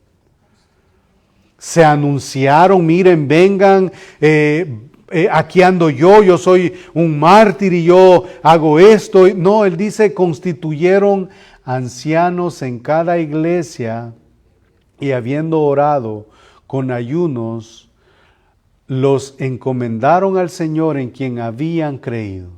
Se anunciaron, miren, vengan, aquí ando yo soy un mártir y yo hago esto. No, él dice, constituyeron ancianos en cada iglesia y habiendo orado con ayunos, los encomendaron al Señor en quien habían creído.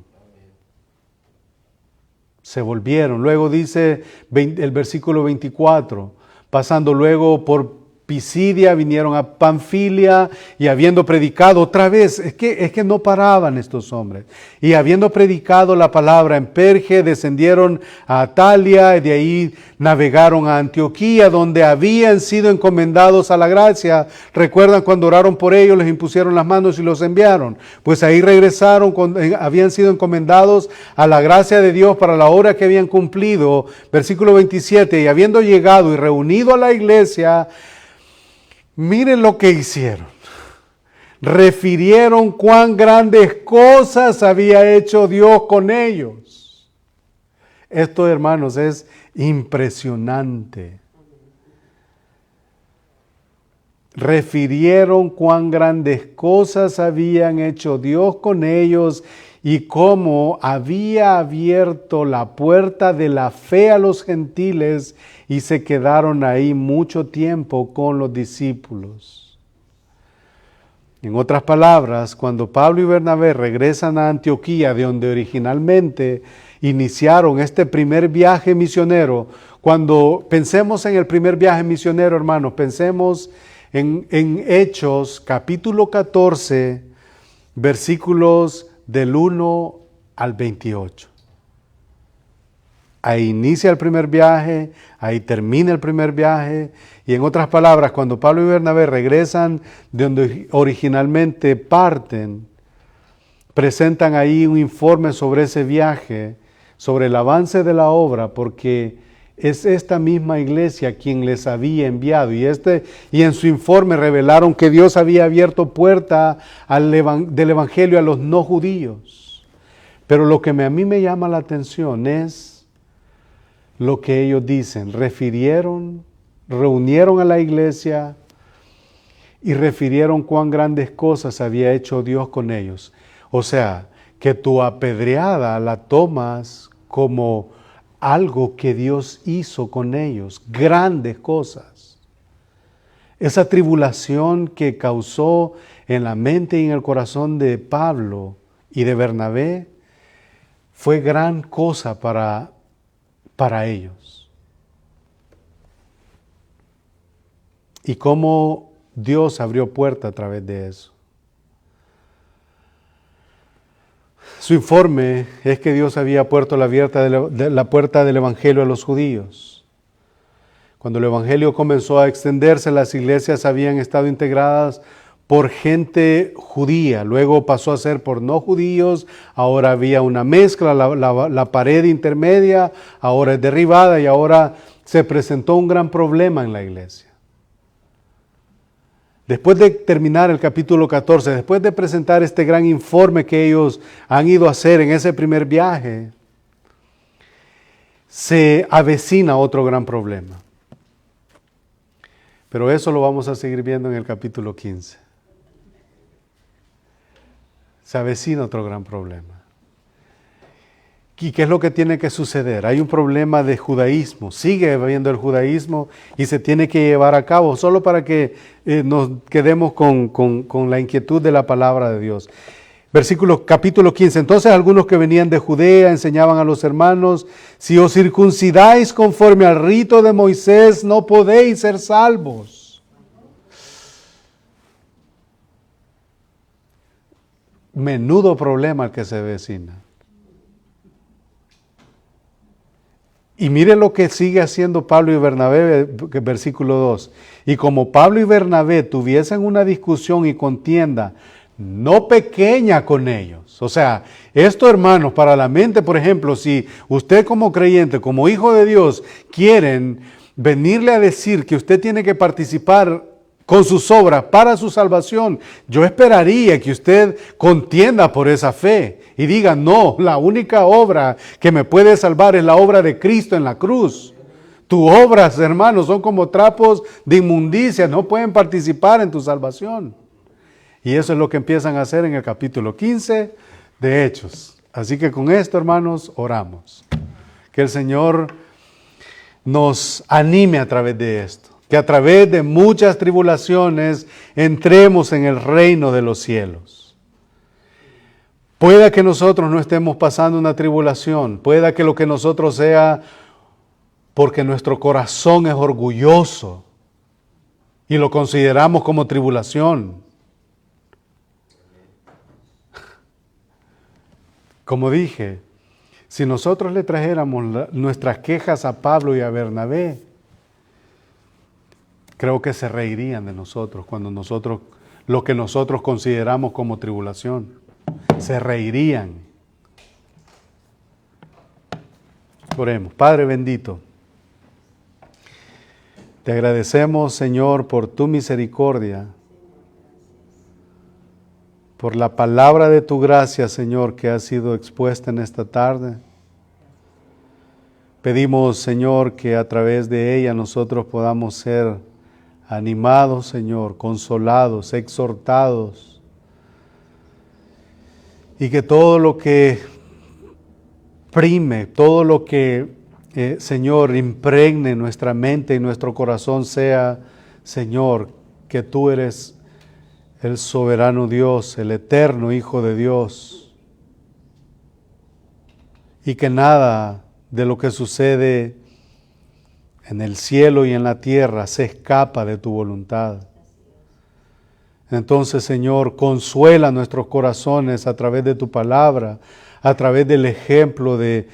Se volvieron. Luego dice el versículo 24, pasando luego por Pisidia, vinieron a Panfilia y habiendo predicado otra vez, es que no paraban estos hombres, y habiendo predicado la palabra en Perge, descendieron a Atalia, y de ahí navegaron a Antioquía, donde habían sido encomendados a la gracia. ¿Recuerdan cuando oraron por ellos, les impusieron las manos y los enviaron? Pues ahí regresaron, habían sido encomendados a la gracia de Dios para la obra que habían cumplido. Versículo 27, y habiendo llegado y reunido a la iglesia, miren lo que hicieron. Refirieron cuán grandes cosas había hecho Dios con ellos. Esto, hermanos, es impresionante. Refirieron cuán grandes cosas habían hecho Dios con ellos y cómo había abierto la puerta de la fe a los gentiles, y se quedaron ahí mucho tiempo con los discípulos. En otras palabras, cuando Pablo y Bernabé regresan a Antioquía, de donde originalmente iniciaron este primer viaje misionero, cuando pensemos en el primer viaje misionero, hermanos, pensemos en Hechos capítulo 14, versículos del 1 al 28. Ahí inicia el primer viaje, ahí termina el primer viaje, y en otras palabras, cuando Pablo y Bernabé regresan de donde originalmente parten, presentan ahí un informe sobre ese viaje, sobre el avance de la obra, porque es esta misma iglesia quien les había enviado, y en su informe revelaron que Dios había abierto puerta del evangelio a los no judíos. Pero lo que a mí me llama la atención es lo que ellos dicen. Reunieron a la iglesia y refirieron cuán grandes cosas había hecho Dios con ellos. O sea, que tu apedreada la tomas como algo que Dios hizo con ellos, grandes cosas. Esa tribulación que causó en la mente y en el corazón de Pablo y de Bernabé fue gran cosa para ellos. Y cómo Dios abrió puerta a través de eso. Su informe es que Dios había puesto la puerta del Evangelio a los judíos. Cuando el Evangelio comenzó a extenderse, las iglesias habían estado integradas por gente judía, luego pasó a ser por no judíos, ahora había una mezcla, la pared intermedia ahora es derribada y ahora se presentó un gran problema en la iglesia. Después de terminar el capítulo 14, después de presentar este gran informe que ellos han ido a hacer en ese primer viaje, se avecina otro gran problema. Pero eso lo vamos a seguir viendo en el capítulo 15. Se avecina otro gran problema. ¿Y qué es lo que tiene que suceder? Hay un problema de judaísmo, sigue habiendo el judaísmo y se tiene que llevar a cabo, solo para que nos quedemos con la inquietud de la palabra de Dios. Capítulo 15, entonces algunos que venían de Judea enseñaban a los hermanos, si os circuncidáis conforme al rito de Moisés, no podéis ser salvos. Menudo problema el que se avecina. Y mire lo que sigue haciendo Pablo y Bernabé, versículo 2. Y como Pablo y Bernabé tuviesen una discusión y contienda no pequeña con ellos. O sea, esto, hermanos, para la mente, por ejemplo, si usted como creyente, como hijo de Dios, quieren venirle a decir que usted tiene que participar con sus obras para su salvación, yo esperaría que usted contienda por esa fe y diga, no, la única obra que me puede salvar es la obra de Cristo en la cruz. Tus obras, hermanos, son como trapos de inmundicia, no pueden participar en tu salvación. Y eso es lo que empiezan a hacer en el capítulo 15 de Hechos. Así que con esto, hermanos, oramos. Que el Señor nos anime a través de esto. Que a través de muchas tribulaciones entremos en el reino de los cielos. Pueda que nosotros no estemos pasando una tribulación, pueda que lo que nosotros sea porque nuestro corazón es orgulloso y lo consideramos como tribulación. Como dije, si nosotros le trajéramos nuestras quejas a Pablo y a Bernabé, creo que se reirían de nosotros cuando lo que nosotros consideramos como tribulación. Se reirían. Oremos. Padre bendito, te agradecemos, Señor, por tu misericordia, por la palabra de tu gracia, Señor, que ha sido expuesta en esta tarde. Pedimos, Señor, que a través de ella nosotros podamos ser animados, Señor, consolados, exhortados, y que todo lo que prime, todo lo que, Señor, impregne nuestra mente y nuestro corazón sea, Señor, que tú eres el soberano Dios, el eterno Hijo de Dios, y que nada de lo que sucede en el cielo y en la tierra se escapa de tu voluntad. Entonces, Señor, consuela nuestros corazones a través de tu palabra, a través del ejemplo de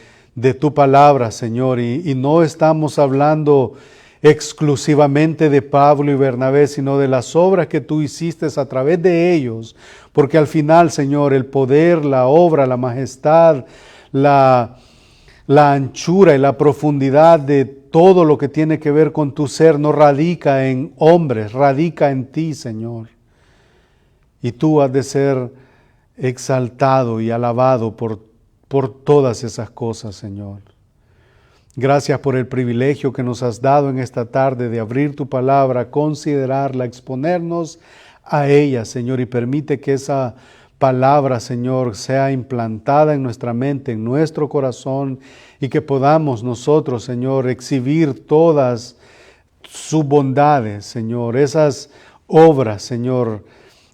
tu palabra, Señor. Y no estamos hablando exclusivamente de Pablo y Bernabé, sino de las obras que tú hiciste a través de ellos. Porque al final, Señor, el poder, la obra, la majestad, la anchura y la profundidad de todo lo que tiene que ver con tu ser no radica en hombres, radica en ti, Señor. Y tú has de ser exaltado y alabado por todas esas cosas, Señor. Gracias por el privilegio que nos has dado en esta tarde de abrir tu palabra, considerarla, exponernos a ella, Señor, y permite que esa palabra, Señor, sea implantada en nuestra mente, en nuestro corazón, y que podamos nosotros, Señor, exhibir todas sus bondades, Señor, esas obras, Señor,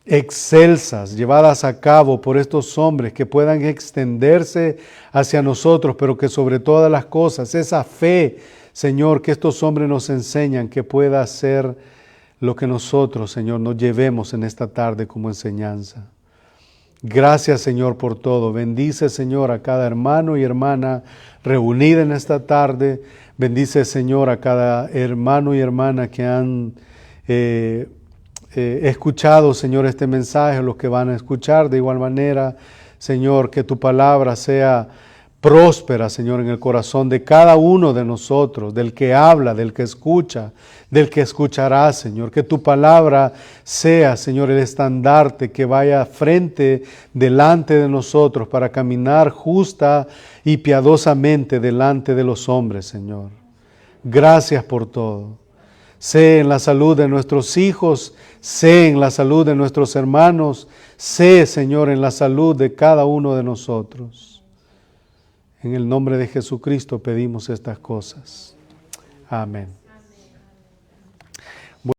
excelsas, llevadas a cabo por estos hombres, que puedan extenderse hacia nosotros, pero que sobre todas las cosas, esa fe, Señor, que estos hombres nos enseñan, que pueda ser lo que nosotros, Señor, nos llevemos en esta tarde como enseñanza. Gracias, Señor, por todo. Bendice, Señor, a cada hermano y hermana reunida en esta tarde. Bendice, Señor, a cada hermano y hermana que han escuchado, Señor, este mensaje, los que van a escuchar de igual manera. Señor, que tu palabra sea próspera, Señor, en el corazón de cada uno de nosotros, del que habla, del que escucha, del que escuchará, Señor. Que tu palabra sea, Señor, el estandarte que vaya frente, delante de nosotros para caminar justa y piadosamente delante de los hombres, Señor. Gracias por todo. Sé en la salud de nuestros hijos, sé en la salud de nuestros hermanos, sé, Señor, en la salud de cada uno de nosotros. En el nombre de Jesucristo pedimos estas cosas. Amén.